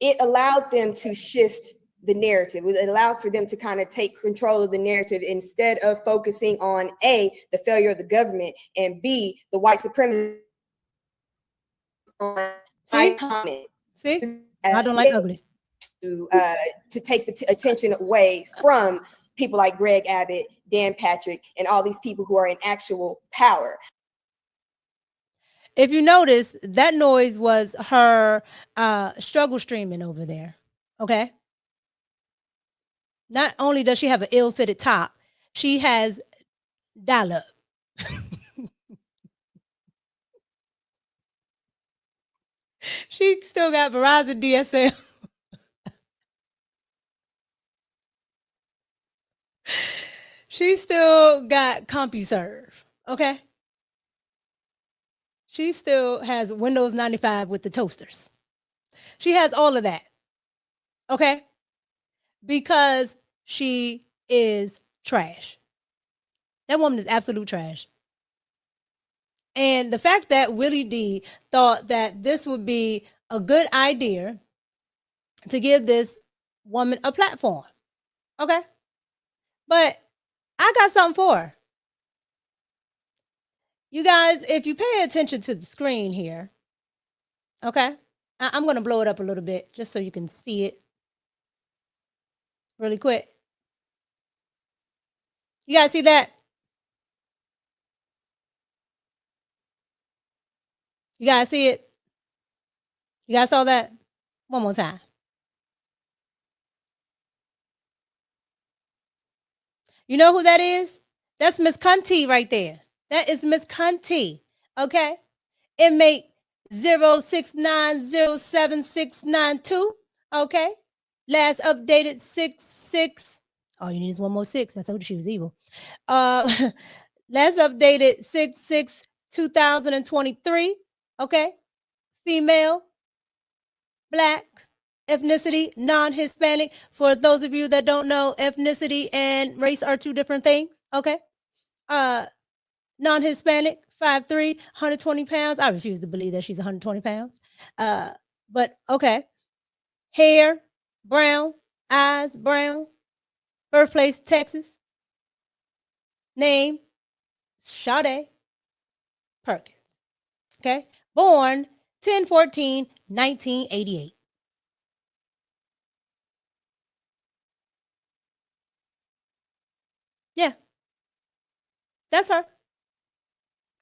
it allowed them to shift the narrative. It allowed for them to kind of take control of the narrative instead of focusing on A, the failure of the government, and B, the white supremacy. See? I don't like ugly. To take the attention away from people like Greg Abbott, Dan Patrick, and all these people who are in actual power. If you notice, that noise was her struggle streaming over there. Okay. Not only does she have an ill-fitted top, she has dial-up. She still got Verizon DSL. She still got CompuServe. Okay. She still has Windows 95 with the toasters. She has all of that. Okay. Because she is trash. That woman is absolute trash. And the fact that Willie D thought that this would be a good idea to give this woman a platform. Okay. But I got something for her. You guys, if you pay attention to the screen here, okay, I'm going to blow it up a little bit just so you can see it really quick. You guys see that? You guys see it? You guys saw that? One more time. You know who that is? That's Miss Cunty right there. That is Miss Cunty. Okay. Inmate 069076692. Okay. Last updated 66. All you need is one more 6. That's what she was evil. Last updated 6/6/2023. Okay. Female, Black, ethnicity, non-Hispanic. For those of you that don't know, ethnicity and race are two different things. Okay. Non-Hispanic, 5'3", 120 pounds. I refuse to believe that she's 120 pounds. But okay. Hair, brown, eyes, brown. Birthplace, Texas. Name, Sade Perkins. Okay. Born 10/14/1988. Yeah. That's her.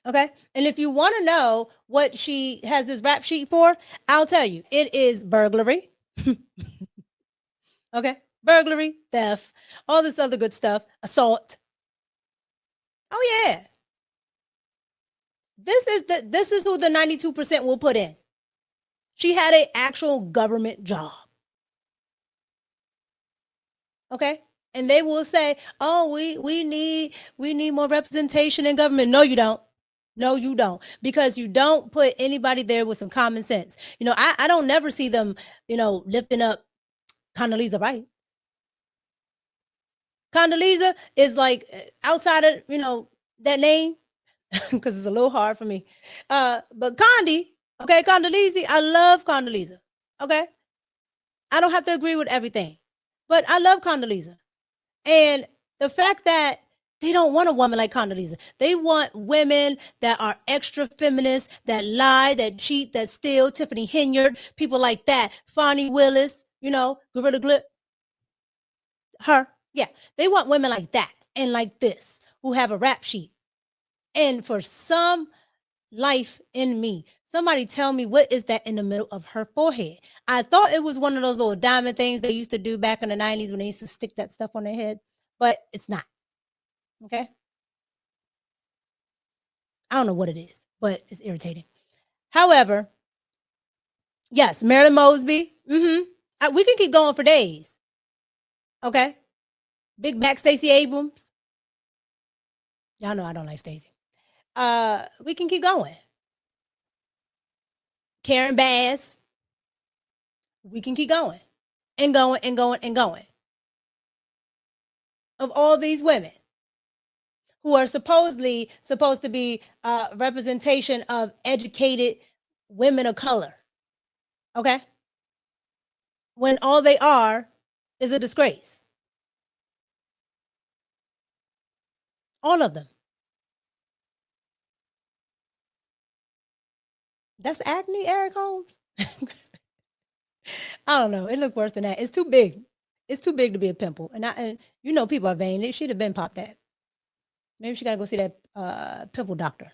Okay. And if you want to know what she has this rap sheet for, I'll tell you. It is burglary. Okay. Burglary, theft, all this other good stuff, assault. Oh yeah. This is who the 92% will put in. She had an actual government job. Okay? And they will say, "Oh, we need more representation in government." No, you don't. No, you don't. Because you don't put anybody there with some common sense. You know, I don't never see them, lifting up Condoleezza Rice. Condoleezza is like outside of, that name, because it's a little hard for me. But Condi, okay, Condoleezza, I love Condoleezza. Okay. I don't have to agree with everything, but I love Condoleezza. And the fact that they don't want a woman like Condoleezza. They want women that are extra feminist, that lie, that cheat, that steal. Tiffany Henyard, people like that. Fonnie Willis, Gorilla Glip. Her. Yeah. They want women like that and like this who have a rap sheet. And for some life in me, somebody tell me, what is that in the middle of her forehead? I thought it was one of those little diamond things they used to do back in the 90s when they used to stick that stuff on their head, but it's not. Okay. I don't know what it is, but it's irritating. However, yes, Marilyn Mosby. We can keep going for days. Okay. Big Back Stacey Abrams. Y'all know I don't like Stacey. We can keep going. Karen Bass. We can keep going and going and going and going. Of all these women who are supposed to be representation of educated women of color. Okay. When all they are is a disgrace. All of them. That's acne, Eric Holmes? I don't know. It looked worse than that. It's too big. It's too big to be a pimple. And people are vain. It should have been popped that. Maybe she got to go see that pimple doctor.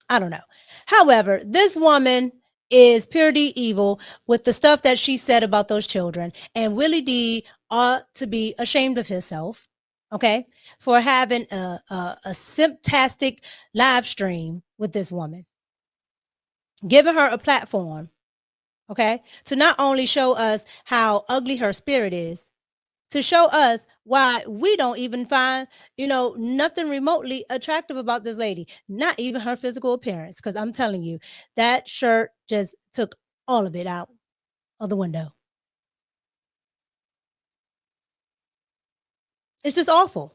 I don't know. However, this woman is pure D evil with the stuff that she said about those children. And Willie D ought to be ashamed of himself, okay, for having a simptastic live stream with this woman. Giving her a platform, okay, to not only show us how ugly her spirit is, to show us why we don't even find, nothing remotely attractive about this lady, not even her physical appearance. Because I'm telling you, that shirt just took all of it out of the window. It's just awful.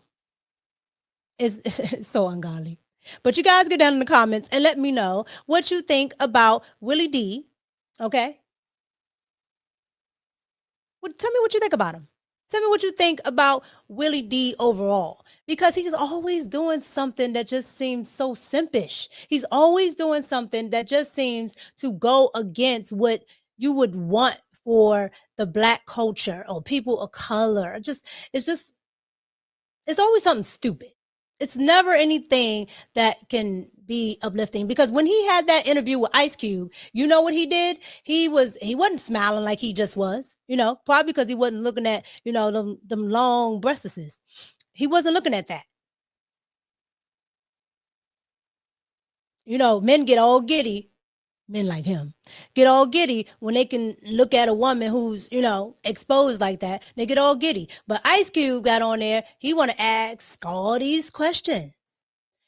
It's so ungodly. But you guys get down in the comments and let me know what you think about Willie D. Okay? Tell me what you think about him. Tell me what you think about Willie D overall, because he's always doing something that just seems so simpish. He's always doing something that just seems to go against what you would want for the Black culture or people of color. It's always something stupid. It's never anything that can be uplifting, because when he had that interview with Ice Cube, you know what he did? He wasn't smiling like he just was, probably because he wasn't looking at, them long breastises. He wasn't looking at that. Men get all giddy. Men like him get all giddy when they can look at a woman who's, exposed like that. They get all giddy. But Ice Cube got on there. He want to ask all these questions.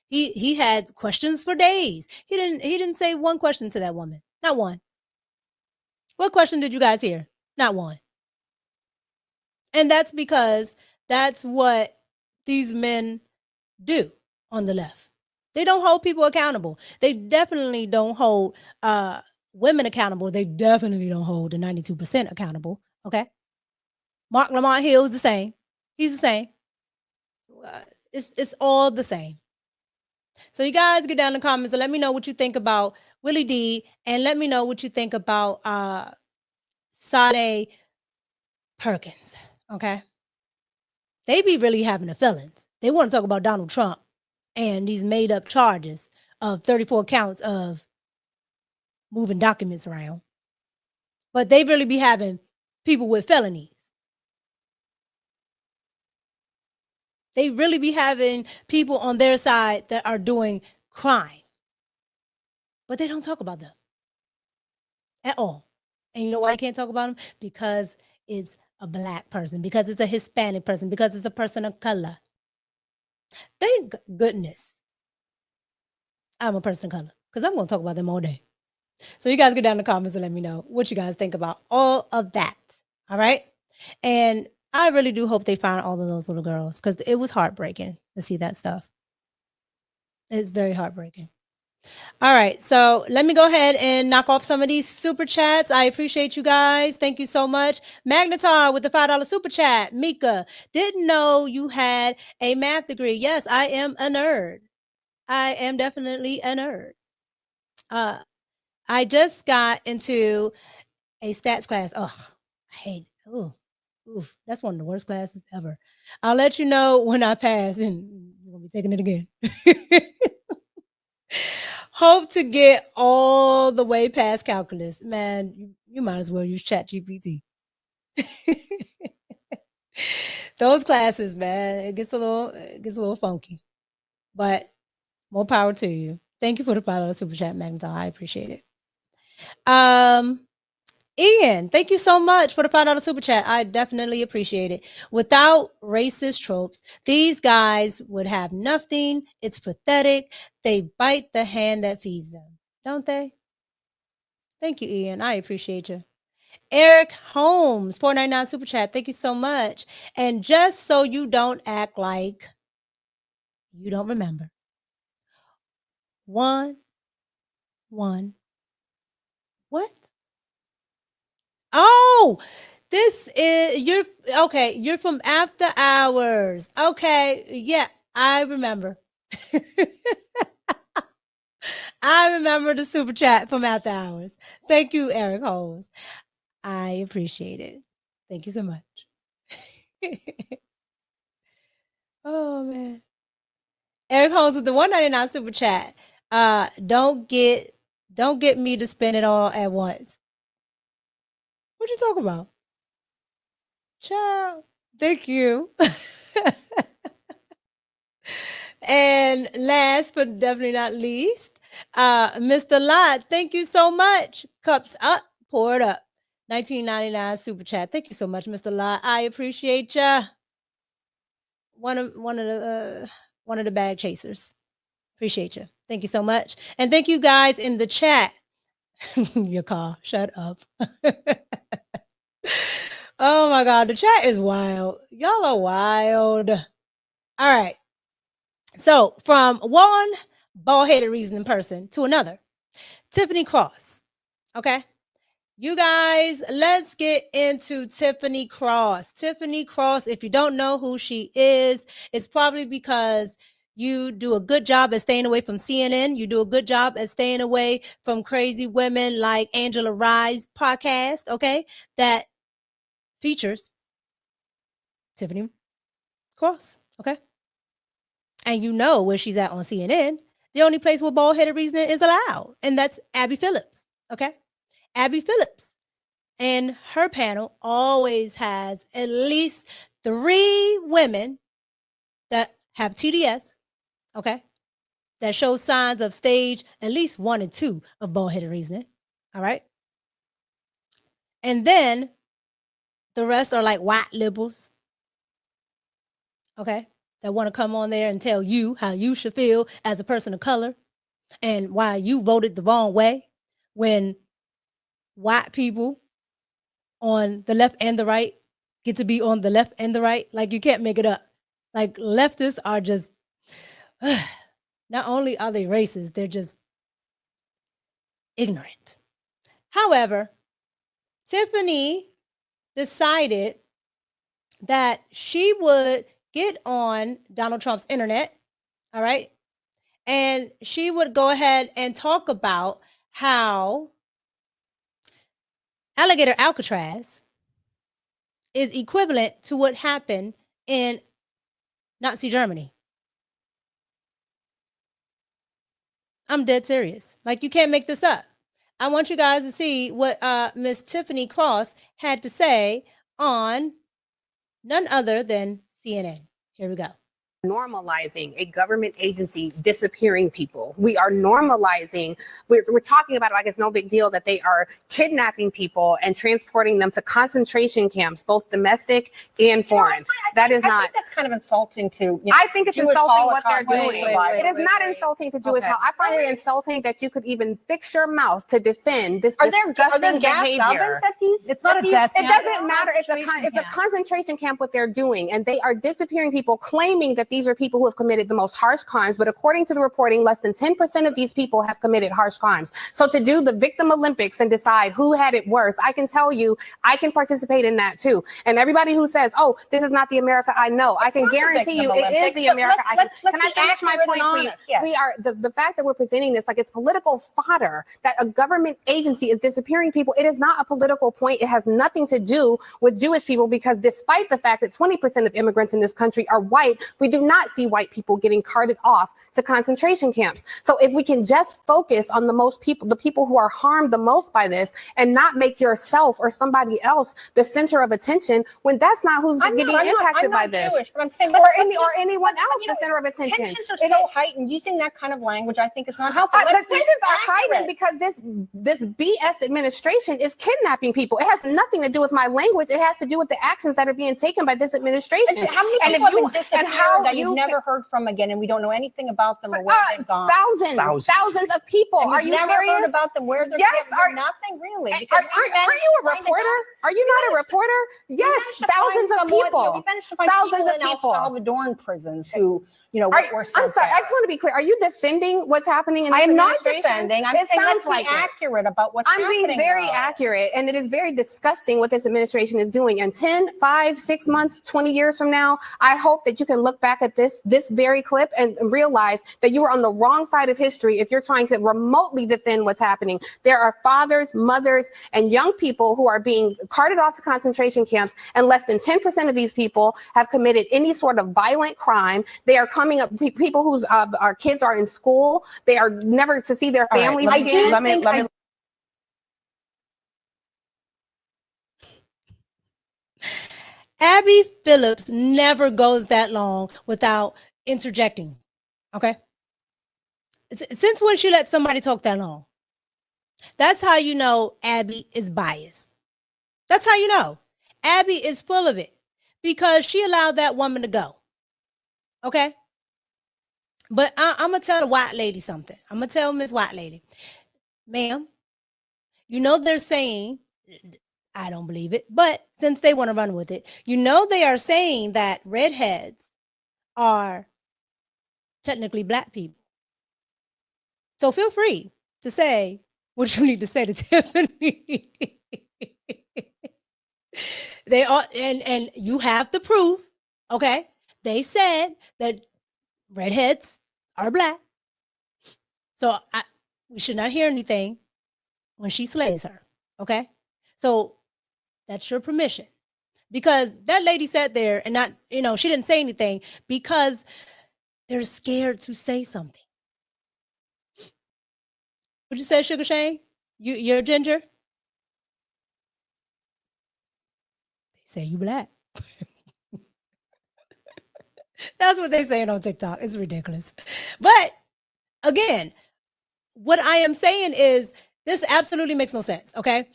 He had questions for days. He didn't say one question to that woman. Not one. What question did you guys hear? Not one. And that's because that's what these men do on the left. They don't hold people accountable. They definitely don't hold women accountable. They definitely don't hold the 92% accountable. Okay. Mark Lamont Hill is the same. He's the same. It's all the same. So you guys get down in the comments and let me know what you think about Willie D, and let me know what you think about Sade Perkins. Okay. They be really having the feelings. They want to talk about Donald Trump and these made up charges of 34 counts of moving documents around. But they really be having people with felonies. They really be having people on their side that are doing crime. But they don't talk about them at all. And you know why I can't talk about them? Because it's a Black person, because it's a Hispanic person, because it's a person of color. Thank goodness I'm a person of color, because I'm going to talk about them all day. So you guys get down in the comments and let me know what you guys think about all of that. All right. And I really do hope they find all of those little girls, because it was heartbreaking to see that stuff. It's very heartbreaking. All right. So let me go ahead and knock off some of these super chats. I appreciate you guys. Thank you so much. Magnetar with the $5 super chat. Micca, didn't know you had a math degree. Yes, I am a nerd. I am definitely a nerd. I just got into a stats class. Oh, I hate it. Oh, oof, that's one of the worst classes ever. I'll let you know when I pass, and you're gonna be taking it again. Hope to get all the way past calculus. Man, you might as well use ChatGPT. Those classes, man, it gets a little funky. But more power to you. Thank you for the $5 super chat, Magnetar. I appreciate it. Ian, thank you so much for the $5 super chat. I definitely appreciate it. Without racist tropes, these guys would have nothing. It's pathetic. They bite the hand that feeds them, don't they? Thank you, Ian. I appreciate you. Eric Holmes, $4.99 super chat. Thank you so much. And just so you don't act like you don't remember. 1, 1. What? Oh, this is you're from After Hours. Okay, yeah, I remember. I remember the super chat from After Hours. Thank you, Eric Holmes. I appreciate it. Thank you so much. Oh man. Eric Holmes with the $1.99 super chat. Don't get me to spend it all at once. What you talking about? Child, thank you. And last but definitely not least, Mr. Lot, thank you so much. Cups up, pour it up. $19.99 super chat. Thank you so much, Mr. Lot. I appreciate ya. One of the bag chasers. Appreciate you. Thank you so much. And thank you guys in the chat. Your car. Shut up. Oh my God. The chat is wild. Y'all are wild. All right. So from one bald-headed reasoning person to another, Tiffany Cross. Okay. You guys, let's get into Tiffany Cross. Tiffany Cross, if you don't know who she is, it's probably because you do a good job at staying away from CNN. You do a good job at staying away from crazy women like Angela Rye's podcast, okay, that features Tiffany Cross, okay? And you know where she's at on CNN. The only place where bald-headed reasoning is allowed, and that's Abby Phillips, okay? Abby Phillips. And her panel always has at least 3 women that have TDS, okay, that show signs of stage at least 1 and 2 of bald-headed reasoning, all right? And then the rest are like white liberals, okay, that want to come on there and tell you how you should feel as a person of color and why you voted the wrong way when white people on the left and the right get to be on the left and the right. Like, you can't make it up. Like, leftists are just, not only are they racist, they're just ignorant. However, Tiffany decided that she would get on Donald Trump's internet, all right? And she would go ahead and talk about how Alligator Alcatraz is equivalent to what happened in Nazi Germany. I'm dead serious. Like, you can't make this up. I want you guys to see what Miss Tiffany Cross had to say on none other than CNN. Here we go. Normalizing a government agency disappearing people. We are normalizing, we're talking about it like it's no big deal that they are kidnapping people and transporting them to concentration camps, both domestic and foreign. I think that's kind of insulting to, I think it's Jewish insulting what they're doing. It is not insulting to Jewish Holocaust. I find it insulting that you could even fix your mouth to defend this disgusting behavior. It's not a death It doesn't matter. It's a concentration camp what they're doing, and they are disappearing people, claiming that these are people who have committed the most harsh crimes. But according to the reporting, less than 10% of these people have committed harsh crimes. So to do the victim Olympics and decide who had it worse, I can tell you, I can participate in that too. And everybody who says, oh, this is not the America I know, I can guarantee you it is the America I know. Can I finish my point, please? Yes. We are, the fact that we're presenting this like it's political fodder, that a government agency is disappearing people, it is not a political point. It has nothing to do with Jewish people, because despite the fact that 20% of immigrants in this country are white, we do not see white people getting carted off to concentration camps. So if we can just focus on the people who are harmed the most by this, and not make yourself or somebody else the center of attention, when that's not who's getting impacted by this. Jewish, but I'm saying, or anyone else the center of attention. Tensions are so heightened. Using that kind of language, I think, is not helpful. The tensions are heightened because this BS administration is kidnapping people. It has nothing to do with my language. It has to do with the actions that are being taken by this administration. How many people have been disappeared that you've never heard from again, and we don't know anything about them or where they've gone? Thousands of people. And are you never serious? Heard about them? Where they're nothing really. Are you a reporter? Are you not a reporter? Yes, thousands of people. We managed to find Thousands of in El people. Salvadoran prisons who, were I'm sorry. I just want to be clear. Are you defending what's happening in this I am not administration? defending. I'm saying let's be accurate about what's happening. I'm being very accurate, and it is very disgusting what this administration is doing. And 10, 5, 6 months, 20 years from now, I hope that you can look back at this very clip and realize that you were on the wrong side of history if you're trying to remotely defend what's happening. There are fathers, mothers, and young people who are being carted off to concentration camps, and less than 10% of these people have committed any sort of violent crime. They are coming up, people whose our kids are in school. They are never to see their families again. Let me. Abby Phillips never goes that long without interjecting. Okay. Since when she let somebody talk that long? That's how you know Abby is biased. That's how you know. Abby is full of it because she allowed that woman to go. Okay? But I'm going to tell the white lady something. I'm going to tell Miss White Lady, ma'am, you know they're saying, I don't believe it, but since they want to run with it, you know they are saying that redheads are technically black people. So feel free to say what you need to say to Tiffany. They are, and you have the proof, okay? They said that redheads are black. So we should not hear anything when she slays her, okay? So that's your permission. Because that lady sat there and not, she didn't say anything because they're scared to say something. What'd you say, Sugar Shane? You're ginger? They say you black. That's what they're saying on TikTok. It's ridiculous. But again, what I am saying is this absolutely makes no sense, okay?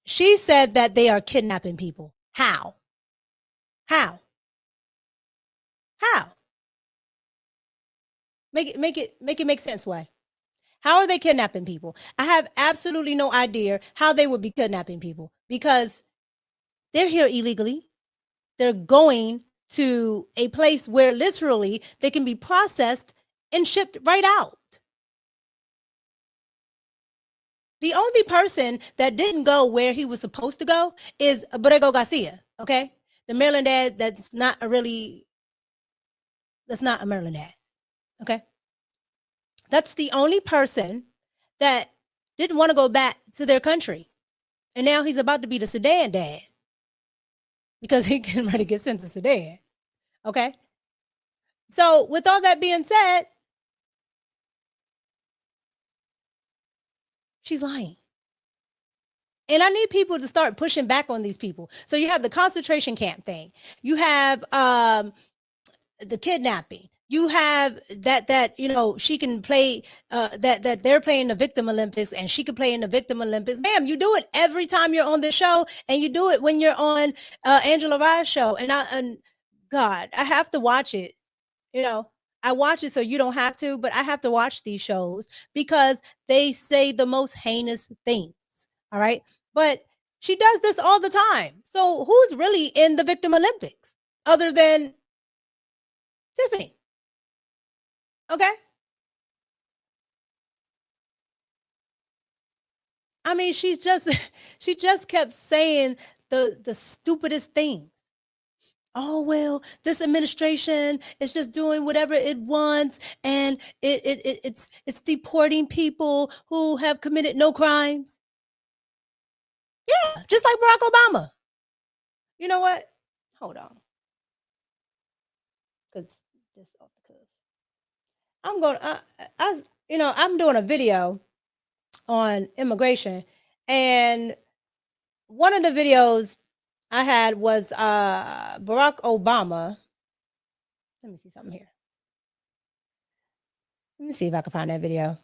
She said that they are kidnapping people. How? How? Make it make sense, why? How are they kidnapping people? I have absolutely no idea how they would be kidnapping people because they're here illegally. They're going to a place where literally they can be processed and shipped right out. The only person that didn't go where he was supposed to go is Borrego Garcia, okay? The Maryland dad that's not a Maryland dad, okay? That's the only person that didn't want to go back to their country. And now he's about to be the Sudan dad because he can ready to get sent to Sudan, okay? So with all that being said, she's lying. And I need people to start pushing back on these people. So you have the concentration camp thing. You have the kidnapping. You have that she can play that they're playing the Victim Olympics and she can play in the Victim Olympics. Ma'am, you do it every time you're on the show, and you do it when you're on Angela Rye's show. And God, I have to watch it. I watch it so you don't have to, but I have to watch these shows because they say the most heinous things. All right. But she does this all the time. So who's really in the Victim Olympics other than Tiffany? Okay. I mean, she just kept saying the stupidest things. Oh, well, this administration is just doing whatever it wants, and it's deporting people who have committed no crimes. Yeah, just like Barack Obama. You know what? Hold on. Because just off the cuff. I'm going I'm doing a video on immigration, and one of the videos I had was Barack Obama. Let me see something here. Let me see if I can find that video.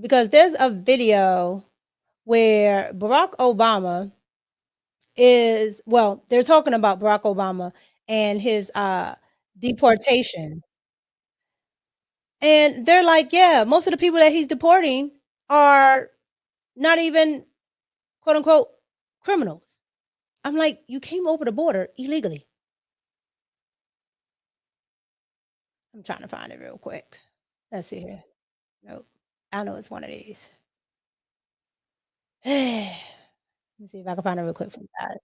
Because there's a video where Barack Obama they're talking about Barack Obama and his deportation. And they're like, yeah, most of the people that he's deporting are not even quote unquote criminals. I'm like, you came over the border illegally. I'm trying to find it real quick. Let's see here. Nope. I know it's one of these. Let me see if I can find it real quick for you guys.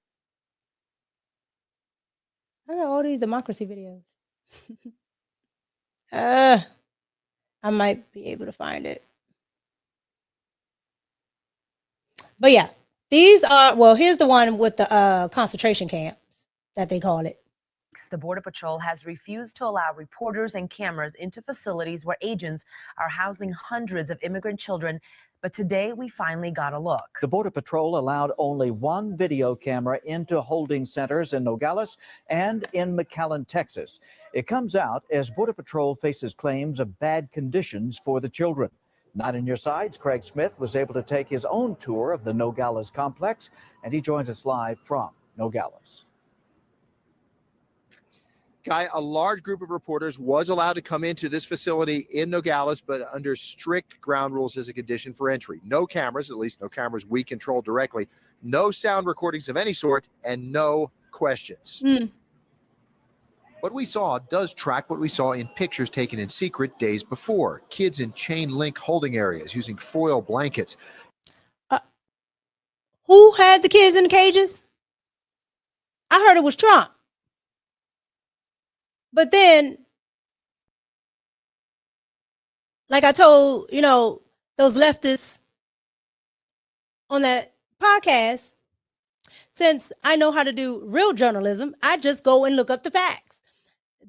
I got all these democracy videos. I might be able to find it. But yeah, these are, here's the one with the concentration camps that they call it. The Border Patrol has refused to allow reporters and cameras into facilities where agents are housing hundreds of immigrant children. But today we finally got a look. The Border Patrol allowed only one video camera into holding centers in Nogales and in McAllen, Texas. It comes out as Border Patrol faces claims of bad conditions for the children. Not in your sides, Craig Smith was able to take his own tour of the Nogales complex, and he joins us live from Nogales. Guy, a large group of reporters was allowed to come into this facility in Nogales, but under strict ground rules as a condition for entry. No cameras, at least no cameras we control directly, no sound recordings of any sort, and no questions. What we saw does track what we saw in pictures taken in secret days before. Kids in chain link holding areas using foil blankets. Who had the kids in the cages? I heard it was Trump. But then, like I told, those leftists on that podcast, since I know how to do real journalism, I just go and look up the facts.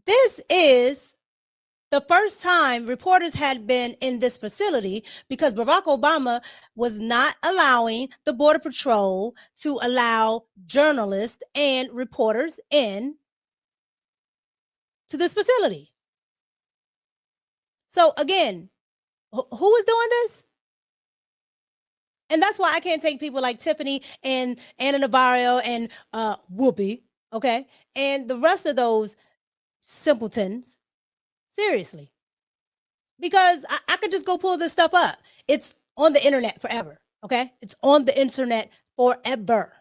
This is the first time reporters had been in this facility because Barack Obama was not allowing the Border Patrol to allow journalists and reporters in to this facility. So again, who is doing this? And that's why I can't take people like Tiffany and Anna Navarro and Whoopi, okay, and the rest of those simpletons seriously. Because I could just go pull this stuff up. It's on the internet forever, okay? It's on the internet forever.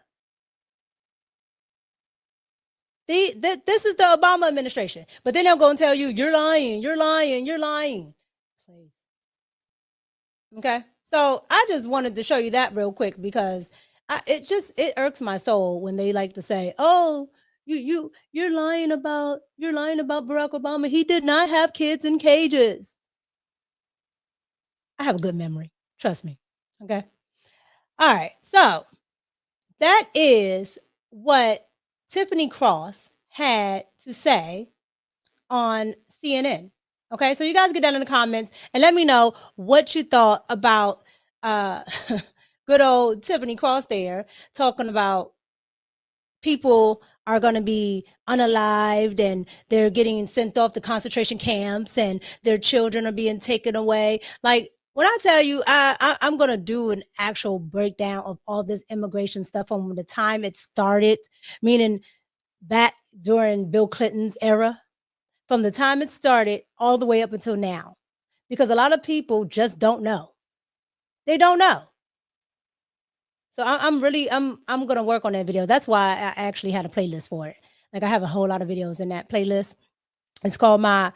This is the Obama administration. But then they'll go and tell you, you're lying, you're lying, you're lying. Please. Okay? So I just wanted to show you that real quick because it irks my soul when they like to say, "Oh, you're lying about Barack Obama. He did not have kids in cages." I have a good memory, trust me. Okay. All right. So that is what Tiffany Cross had to say on CNN. Okay, so you guys get down in the comments and let me know what you thought about good old Tiffany Cross there talking about people are going to be unalived and they're getting sent off to concentration camps and their children are being taken away. Like when I tell you, I'm going to do an actual breakdown of all this immigration stuff from the time it started, meaning back during Bill Clinton's era. From the time it started all the way up until now, because a lot of people just don't know. They don't know. So I'm going to work on that video. That's why I actually had a playlist for it. Like I have a whole lot of videos in that playlist. It's called my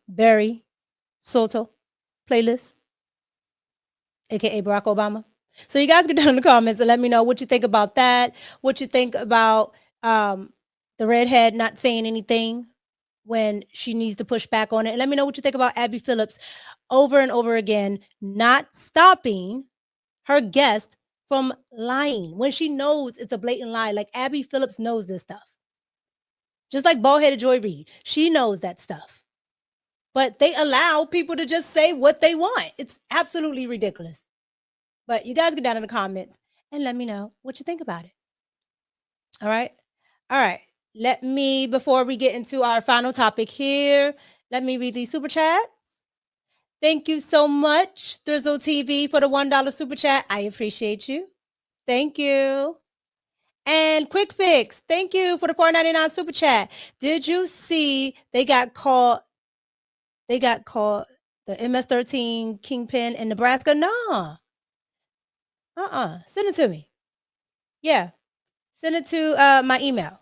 Barry Soto playlist, aka Barack Obama. So you guys get down in the comments and let me know what you think about that. What you think about the redhead not saying anything when she needs to push back on it. And let me know what you think about Abby Phillips over and over again, not stopping her guest from lying when she knows it's a blatant lie. Like Abby Phillips knows this stuff. Just like bald-headed Joy Reid. She knows that stuff. But they allow people to just say what they want. It's absolutely ridiculous. But you guys get down in the comments and let me know what you think about it. All right? All right. Let me, before we get into our final topic here, let me read these super chats. Thank you so much, Thrizzle TV, for the $1 super chat. I appreciate you. Thank you. And Quick Fix, thank you for the $4.99 super chat. Did you see they got caught the MS-13 kingpin in Nebraska? No. Send it to me. Yeah. Send it to my email.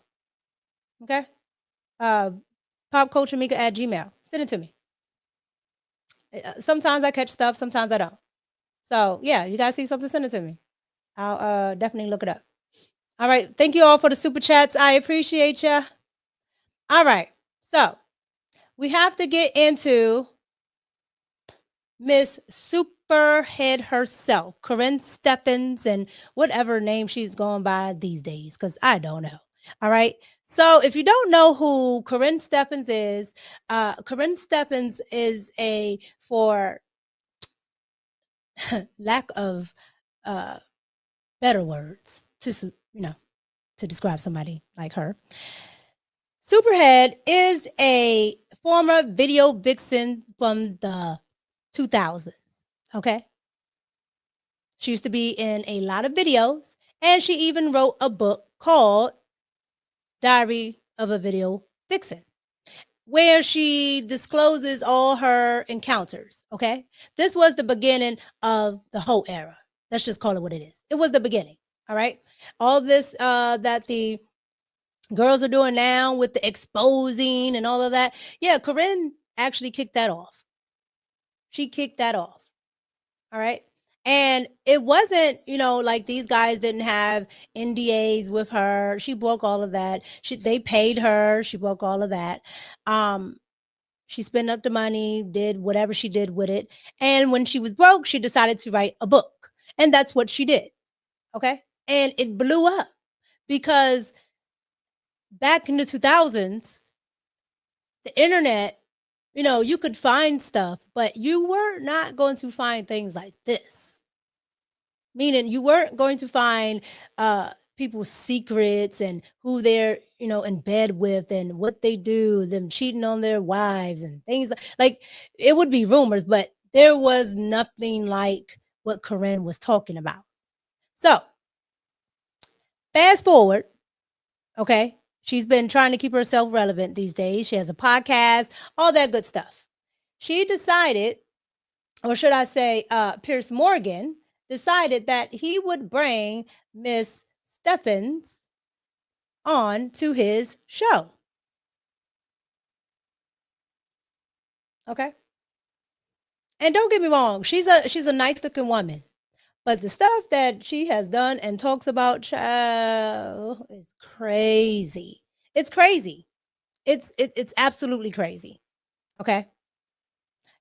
Okay. popculturemika@gmail.com. Send it to me. Sometimes I catch stuff, sometimes I don't. So yeah, you guys see something, send it to me. I'll definitely look it up. All right. Thank you all for the super chats. I appreciate you. All right. So we have to get into Miss Superhead herself, Corinne Stephens, and whatever name she's going by these days, because I don't know. All right. So if you don't know who Corinne Stephens is for lack of better words to describe somebody like her. Superhead is a former video vixen from the 2000s. Okay. She used to be in a lot of videos, and she even wrote a book called Diary of a Video Vixen, where she discloses all her encounters. Okay. This was the beginning of the whole era. Let's just call it what it is. It was the beginning. All right. All this that the girls are doing now with the exposing and all of that. Yeah, Corinne actually kicked that off. She kicked that off. All right. And it wasn't, like these guys didn't have NDAs with her. She broke all of that. They paid her. She broke all of that. She spent up the money, did whatever she did with it. And when she was broke, she decided to write a book. And that's what she did. Okay. And it blew up because back in the 2000s, the internet, you could find stuff, but you were not going to find things like this. Meaning you weren't going to find people's secrets and who they're, in bed with and what they do, them cheating on their wives and things like it would be rumors, but there was nothing like what Corinne was talking about. So fast forward, okay? She's been trying to keep herself relevant these days. She has a podcast, all that good stuff. She decided, or should I say, Piers Morgan decided that he would bring Miss Stephens on to his show. Okay. And don't get me wrong, she's a nice looking woman. But the stuff that she has done and talks about, child, is crazy. It's crazy. It's absolutely crazy. Okay.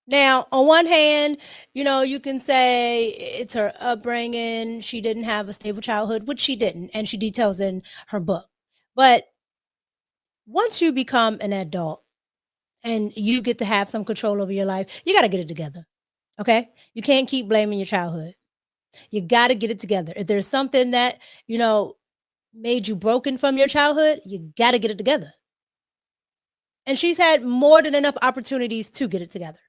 Now, on one hand, you can say it's her upbringing. She didn't have a stable childhood, which she didn't, and she details in her book. But once you become an adult and you get to have some control over your life, you got to get it together. Okay. You can't keep blaming your childhood. You got to get it together. If there's something that, made you broken from your childhood, you got to get it together. And she's had more than enough opportunities to get it together.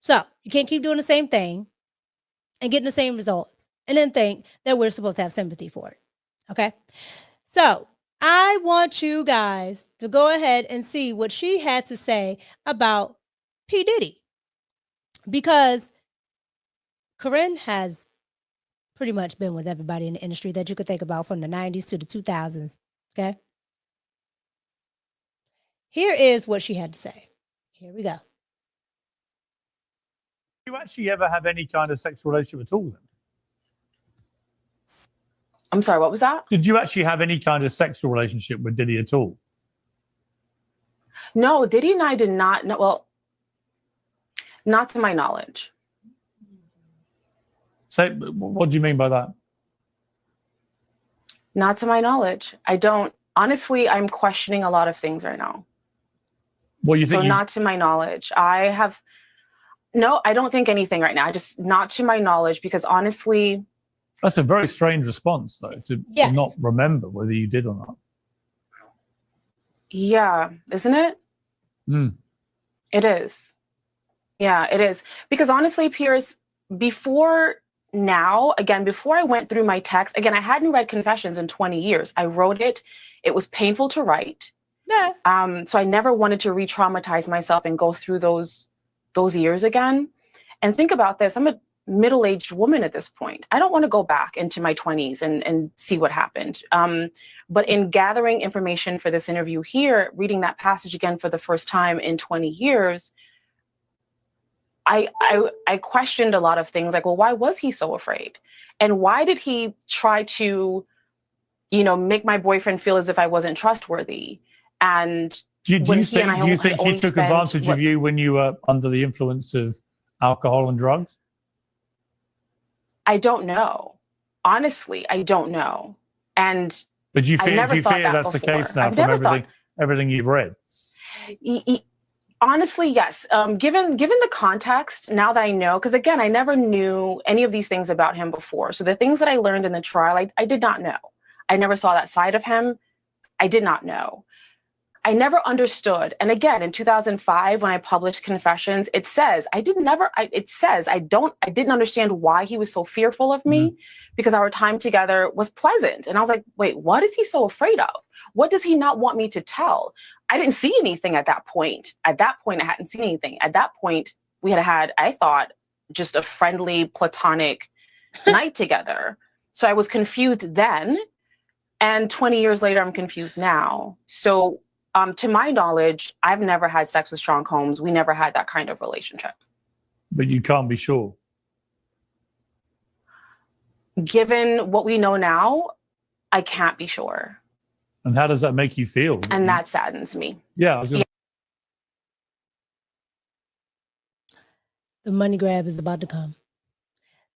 So you can't keep doing the same thing and getting the same results and then think that we're supposed to have sympathy for it. Okay. So I want you guys to go ahead and see what she had to say about P. Diddy, because Corinne has pretty much been with everybody in the industry that you could think about from the 90s to the 2000s. Okay. Here is what she had to say. Here we go. Do you actually ever have any kind of sexual relationship at all then? I'm sorry, what was that? Did you actually have any kind of sexual relationship with Diddy at all? No, Diddy and I did not know. Well, not to my knowledge. So what do you mean by that? Not to my knowledge. I don't. Honestly, I'm questioning a lot of things right now. Well, you think so not to my knowledge. No, I don't think anything right now. I just not to my knowledge, because honestly. That's a very strange response, though, to not remember whether you did or not. Yeah, isn't it? It is. Yeah, it is. Because honestly, Piers, before I went through my text, again, I hadn't read Confessions in 20 years. I wrote it. It was painful to write. Yeah. So I never wanted to re-traumatize myself and go through those years again. And think about this. I'm a middle-aged woman at this point. I don't want to go back into my 20s and see what happened. But in gathering information for this interview here, reading that passage again for the first time in 20 years, I questioned a lot of things, like, well, why was he so afraid? And why did he try to, make my boyfriend feel as if I wasn't trustworthy? And do you think he took advantage of you when you were under the influence of alcohol and drugs? I don't know. Honestly, I don't know. But do you fear that's the case now from everything you've read? Honestly, yes. Given the context, now that I know, because again, I never knew any of these things about him before. So the things that I learned in the trial, I did not know. I never saw that side of him. I did not know. I never understood. And again, in 2005, when I published Confessions, it says I didn't understand why he was so fearful of me, because our time together was pleasant. And I was like, wait, what is he so afraid of? What does he not want me to tell? I didn't see anything at that point. At that point, I hadn't seen anything. At that point, we had, I thought, just a friendly, platonic night together. So I was confused then. And 20 years later, I'm confused now. So to my knowledge, I've never had sex with Sean Combs. We never had that kind of relationship. But you can't be sure. Given what we know now, I can't be sure. And how does that make you feel? And that saddens me. Yeah. I was gonna... The money grab is about to come.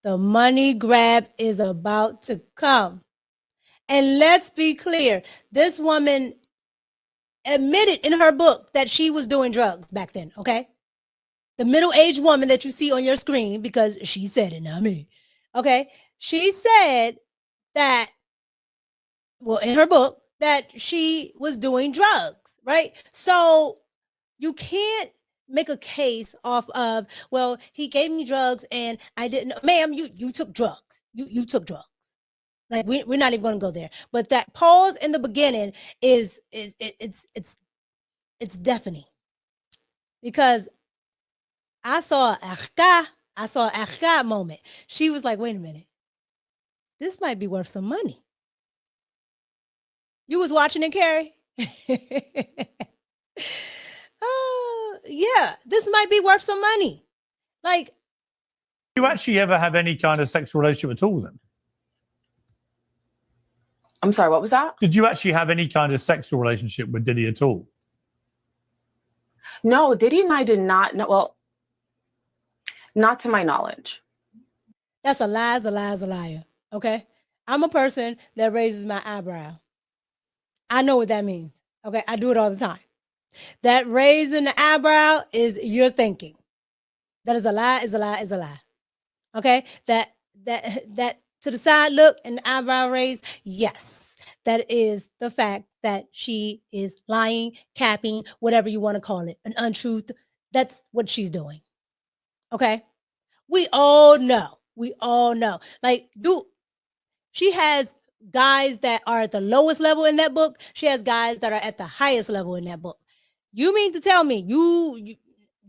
The money grab is about to come. And let's be clear, this woman admitted in her book that she was doing drugs back then, okay? The middle-aged woman that you see on your screen, because she said it, not me, okay? She said that, well, in her book, that she was doing drugs, right? So you can't make a case off of, well, he gave me drugs and I didn't. Ma'am, you took drugs. You took drugs. Like we're not even going to go there. But that pause in the beginning it's deafening, because I saw a ahka moment. She was like, wait a minute, this might be worth some money. You was watching it, Carrie? Yeah, this might be worth some money. Like, do you actually ever have any kind of sexual relationship at all then? I'm sorry, what was that? Did you actually have any kind of sexual relationship with Diddy at all? No, Diddy and I did not. No, well, not to my knowledge. That's a lie, a liar. Okay? I'm a person that raises my eyebrow. I know what that means. Okay? I do it all the time. That raising the eyebrow is your thinking. That is a lie, is a lie. Okay? That to the side look and the eyebrow raised, yes, that is the fact that she is lying, capping, whatever you want to call it, an untruth. That's what she's doing. Okay? We all know. Like, she has guys that are at the lowest level in that book. She has guys that are at the highest level in that book. You mean to tell me you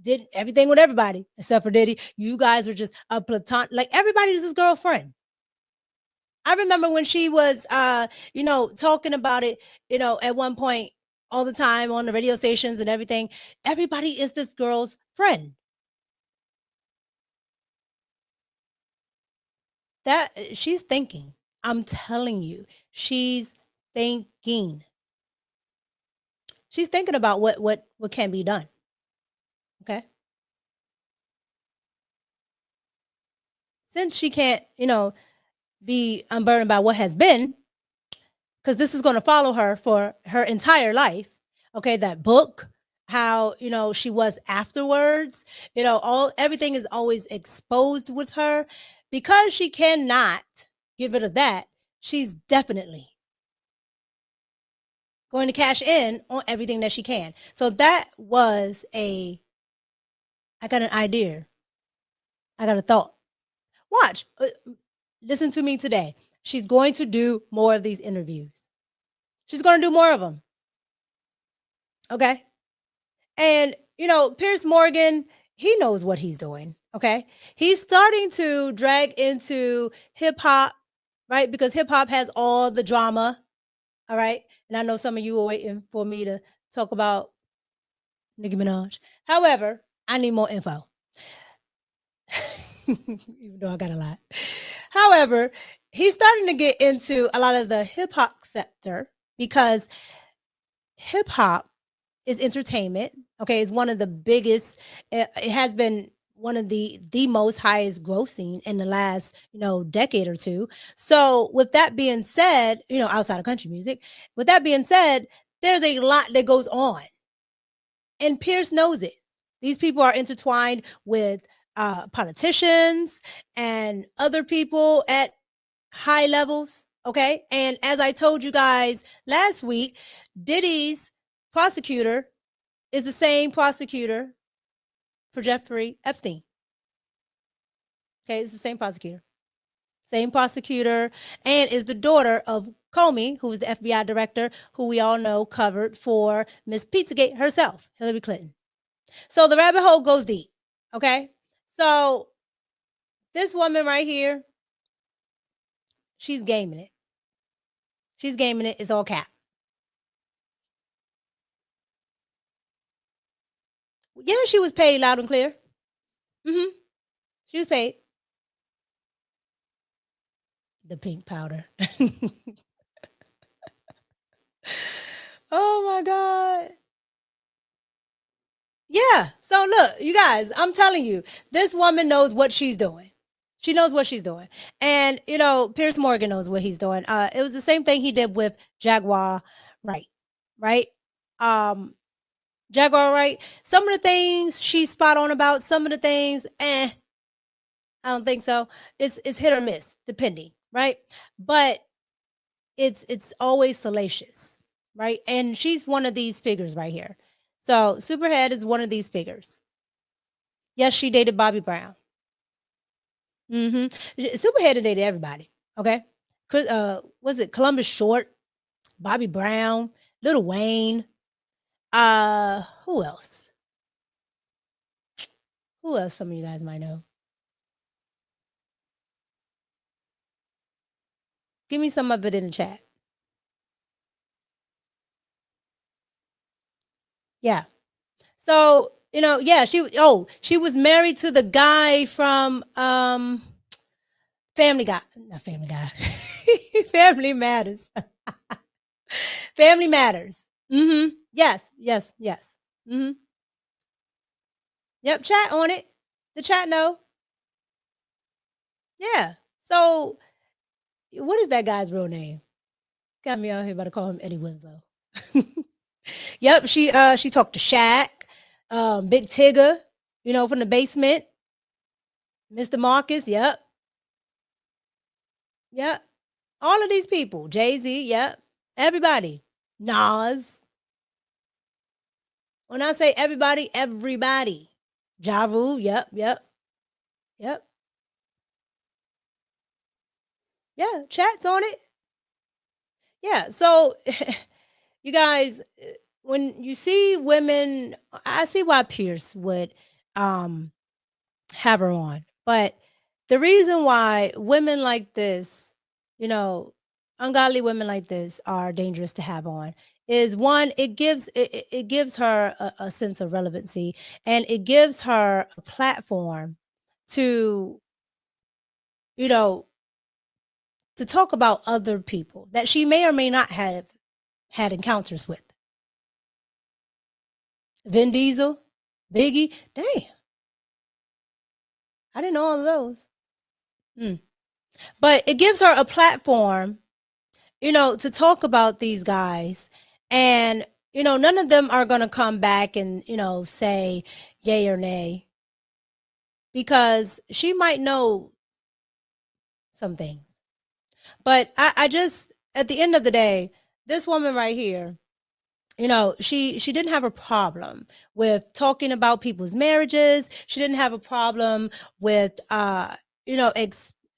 did everything with everybody except for Diddy? You guys were just a platonic, like everybody is his girlfriend. I remember when she was, talking about it, at one point all the time on the radio stations and everything. Everybody is this girl's friend. That she's thinking. I'm telling you, she's thinking. She's thinking about what can be done. Okay. Since she can't, be unburdened by what has been, because this is going to follow her for her entire life. Okay, that book, how she was afterwards, everything is always exposed with her, because she cannot get rid of that. She's definitely going to cash in on everything that she can. So that was I got an idea. I got a thought. Watch. Listen to me today. She's going to do more of these interviews. She's going to do more of them. Okay. And, Piers Morgan, he knows what he's doing. Okay. He's starting to drag into hip hop, right? Because hip hop has all the drama. All right. And I know some of you are waiting for me to talk about Nicki Minaj. However, I need more info. Even though I got a lot. However, he's starting to get into a lot of the hip hop sector, because hip hop is entertainment. Okay. It's one of the biggest, it has been one of the most highest grossing in the last, decade or two. So with that being said, outside of country music, with that being said, there's a lot that goes on, and Pierce knows it. These people are intertwined with politicians and other people at high levels. Okay. And as I told you guys last week, Diddy's prosecutor is the same prosecutor for Jeffrey Epstein. Okay, it's the same prosecutor. Same prosecutor, and is the daughter of Comey, who was the FBI director, who we all know covered for Miss Pizzagate herself, Hillary Clinton. So the rabbit hole goes deep. Okay, so this woman right here, she's gaming it. She's gaming it. It's all cap. Yeah, she was paid loud and clear. She was paid. The pink powder. Oh my God. Yeah. So look, you guys, I'm telling you, this woman knows what she's doing. She knows what she's doing. And, you know, Piers Morgan knows what he's doing. It was the same thing he did with Jaguar Wright, right? Jaguar Wright, some of the things she's spot on about, some of the things, I don't think so. It's hit or miss, depending, right? But it's always salacious, right? And she's one of these figures right here. So Superhead is one of these figures. Yes, she dated Bobby Brown. Superhead dated everybody. Okay. Was it Columbus Short, Bobby Brown, Lil Wayne? Who else? Who else? Some of you guys might know. Give me some of it in the chat. Yeah. So, you know, yeah, she was married to the guy from Family Guy. Not Family Guy. Family Matters. Family Matters. Yes. Yep, chat on it. The chat know. Yeah. So what is that guy's real name? Got me out here about to call him Eddie Winslow. Yep, she talked to Shaq, Big Tigger, you know, from the basement. Mr. Marcus, yep. Yep. All of these people. Jay-Z, yep. Everybody. Nas. When I say everybody, everybody. Ja Rule, yep. Yeah, chat's on it. Yeah, so you guys, when you see women, I see why Pierce would have her on. But the reason why women like this, you know, ungodly women like this are dangerous to have on is one, it gives her a sense of relevancy, and it gives her a platform to, you know, to talk about other people that she may or may not have had encounters with. Vin Diesel, Biggie, damn. I didn't know all of those. But it gives her a platform, you know, to talk about these guys. And, you know, none of them are going to come back and, you know, say yay or nay, because she might know some things. But I just, at the end of the day, this woman right here, you know, she didn't have a problem with talking about people's marriages. She didn't have a problem with, you know,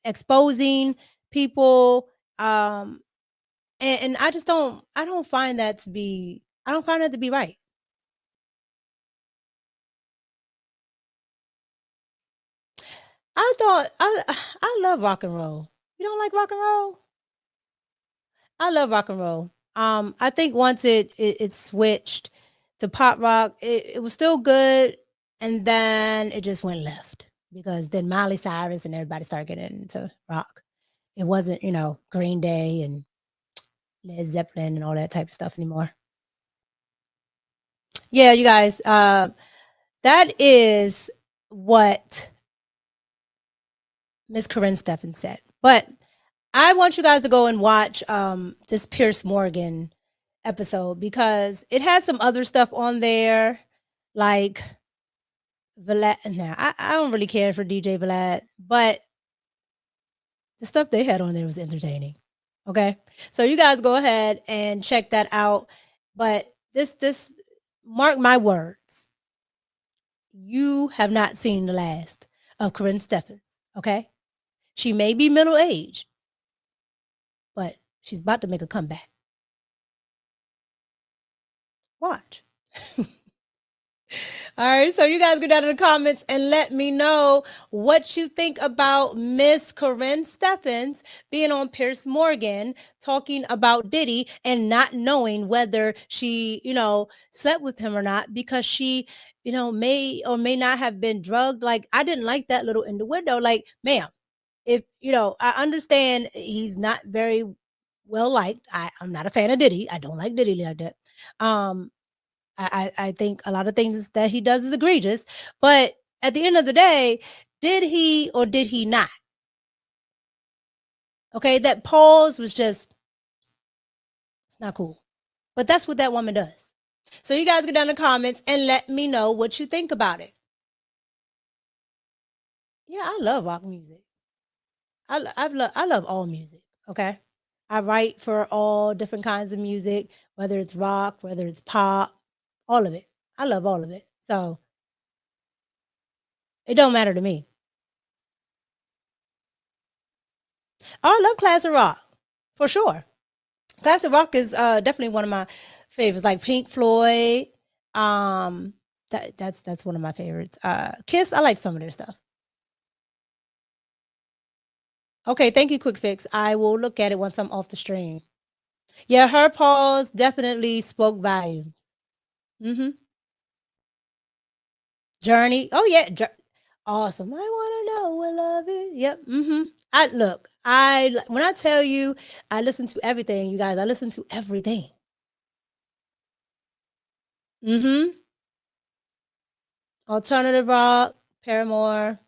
exposing people. And I just don't find that to be, right. I love rock and roll. You don't like rock and roll? I love rock and roll. I think once it switched to pop rock, it was still good, and then it just went left, because then Miley Cyrus and everybody started getting into rock. It wasn't, you know, Green Day and Led Zeppelin and all that type of stuff anymore. Yeah, you guys, that is what Miss Corinne Steffen said. But I want you guys to go and watch this Piers Morgan episode, because it has some other stuff on there, like Vlad. Now, I don't really care for DJ Vlad, but the stuff they had on there was entertaining. Okay, so you guys go ahead and check that out. But this mark my words. You have not seen the last of Corinne Steffens, okay? She may be middle-aged, but she's about to make a comeback. Watch. All right, so you guys go down in the comments and let me know what you think about Miss Corinne Steffens being on Piers Morgan talking about Diddy and not knowing whether she, slept with him or not because she, may or may not have been drugged. Like, I didn't like that little innuendo. Like, ma'am, if, I understand he's not very well liked. I'm not a fan of Diddy. I don't like Diddy like that. I think a lot of things that he does is egregious, but at the end of the day, did he or did he not? Okay, that pause was just, it's not cool. But that's what that woman does. So you guys get down in the comments and let me know what you think about it. Yeah, I love rock music. I love all music, okay? I write for all different kinds of music, whether it's rock, whether it's pop, all of it. I love all of it. So it don't matter to me. Oh, I love classic rock for sure. Classic rock is definitely one of my favorites, like Pink Floyd. That's one of my favorites. Kiss, I like some of their stuff. Okay, thank you, Quick Fix. I will look at it once I'm off the stream. Yeah, her pause definitely spoke volumes. Journey. Oh yeah, awesome. I want to know what love is. Yep. When I tell you, I listen to everything, you guys. I listen to everything. Alternative rock, Paramore.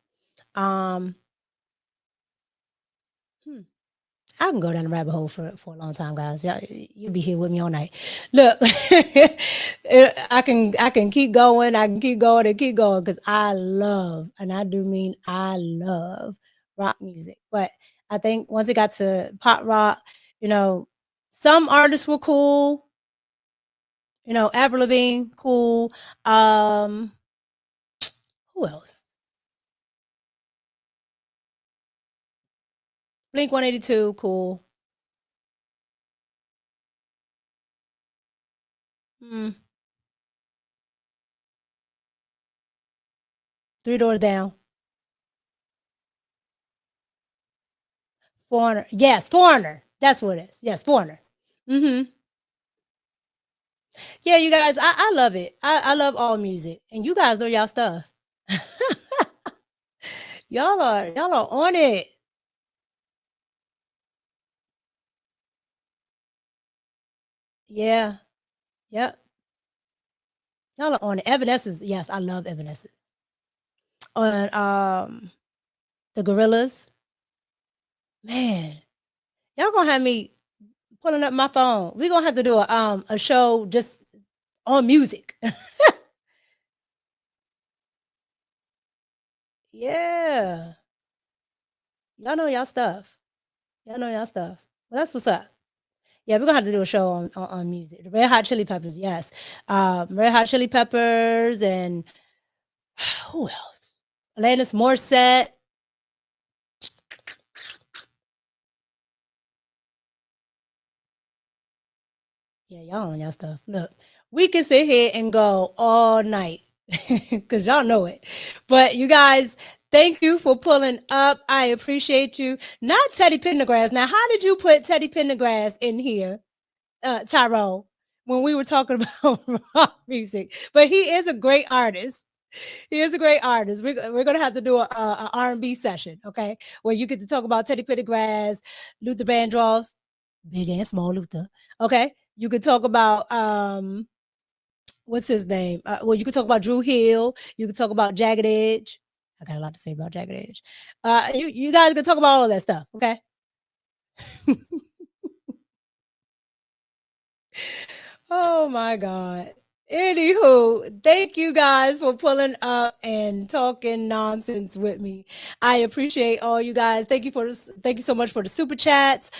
I can go down the rabbit hole for a long time, guys. You'll be here with me all night. Look, I can keep going. I can keep going and keep going because I love, and I do mean I love rock music. But I think once it got to pop rock, some artists were cool. Avril Lavigne, cool. Who else? Blink-182, cool. Three Doors Down. Foreigner. Yes, Foreigner. That's what it is. Yes, Foreigner. Yeah, you guys, I love it. I love all music. And you guys know y'all stuff. Y'all are on it. Yeah. Yep. Y'all are on it. Evanescence. Yes, I love Evanescence. On the Gorillas. Man, y'all gonna have me pulling up my phone. We're gonna have to do a show just on music. Yeah. Y'all know y'all stuff. Y'all know y'all stuff. Well, that's what's up. Yeah, we're gonna have to do a show on music. The Red Hot Chili Peppers, yes. Red Hot Chili Peppers and who else? Alanis Morissette. Yeah, y'all on y'all stuff. Look, we can sit here and go all night because y'all know it. But you guys, thank you for pulling up. I appreciate you. Not Teddy Pendergrass. Now, how did you put Teddy Pendergrass in here, Tyrone, when we were talking about rock music? But he is a great artist. He is a great artist. We're gonna have to do a R&B session, okay? Where you get to talk about Teddy Pendergrass, Luther Vandross, big and small Luther. Okay, you could talk about what's his name? Well, you could talk about Drew Hill. You could talk about Jagged Edge. I got a lot to say about Jagged Edge. You guys can talk about all of that stuff, okay? Oh my God. Anywho, thank you guys for pulling up and talking nonsense with me. I appreciate all you guys. Thank you so much for the super chats.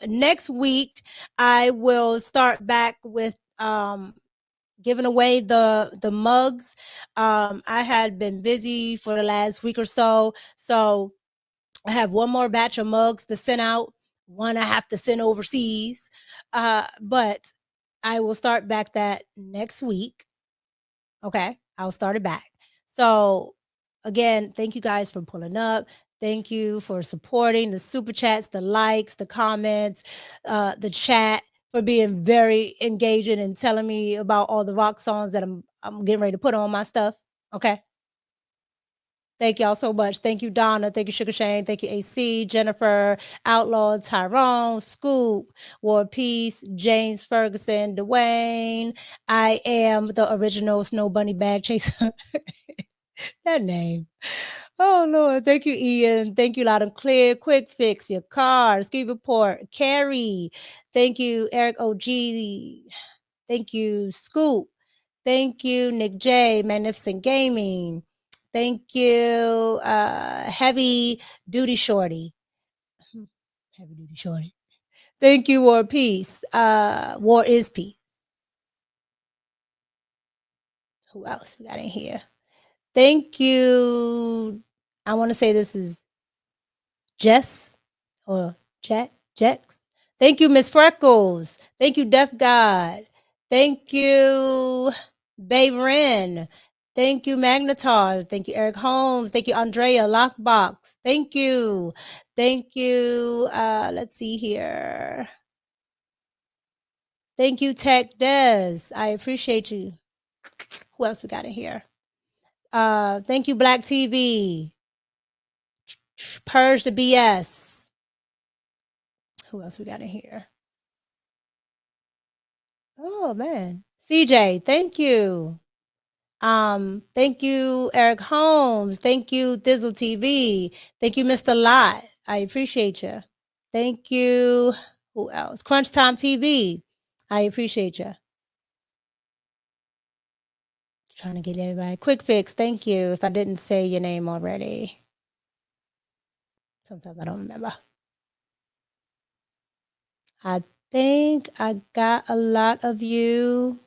Next week I will start back with giving away the mugs. I had been busy for the last week or so. So I have one more batch of mugs to send out. One I have to send overseas. But I will start back that next week. Okay, I'll start it back. So again, thank you guys for pulling up. Thank you for supporting the super chats, the likes, the comments, the chat, for being very engaging and telling me about all the rock songs that I'm getting ready to put on my stuff. Okay. Thank y'all so much. Thank you, Donna. Thank you, Sugar Shane. Thank you, AC, Jennifer, Outlaw, Tyrone, Scoop, War Peace, James Ferguson, Dwayne. I am the original Snow Bunny Bag Chaser. That name. Oh, Lord. Thank you, Ian. Thank you, Loud and Clear. Quick Fix Your Car. Ski Report. Carrie. Thank you, Eric OG. Thank you, Scoop. Thank you, Nick J. Magnificent Gaming. Thank you, Heavy Duty Shorty. Heavy Duty Shorty. Thank you, War Peace. War is Peace. Who else we got in here? Thank you. I want to say this is Jess or Jex. Thank you, Miss Freckles. Thank you, Deaf God. Thank you, Babe Ren. Thank you, Magnetar. Thank you, Eric Holmes. Thank you, Andrea Lockbox. Thank you. Thank you. Let's see here. Thank you, Tech Des. I appreciate you. Who else we got in here? Thank you, Black TV. Purge the BS. Who else we got in here? Oh man. CJ, thank you. Thank you, Eric Holmes. Thank you, Thizzle TV. Thank you, Mr. Lot. I appreciate you. Thank you. Who else? Crunch Time TV. I appreciate you. Trying to get everybody. Quick Fix. Thank you. If I didn't say your name already. Sometimes I don't remember. I think I got a lot of you.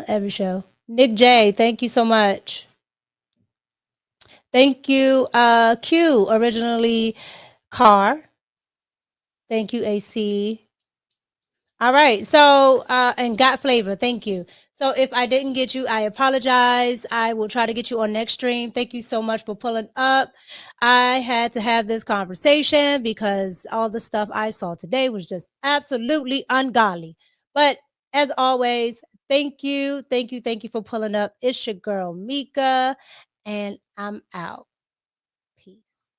Every show. Nick J, thank you so much. Thank you, Q, originally Car. Thank you, AC. All right, so, and Got Flavor, thank you. So if I didn't get you, I apologize. I will try to get you on next stream. Thank you so much for pulling up. I had to have this conversation because all the stuff I saw today was just absolutely ungodly. But as always, thank you for pulling up. It's your girl, Micca, and I'm out. Peace.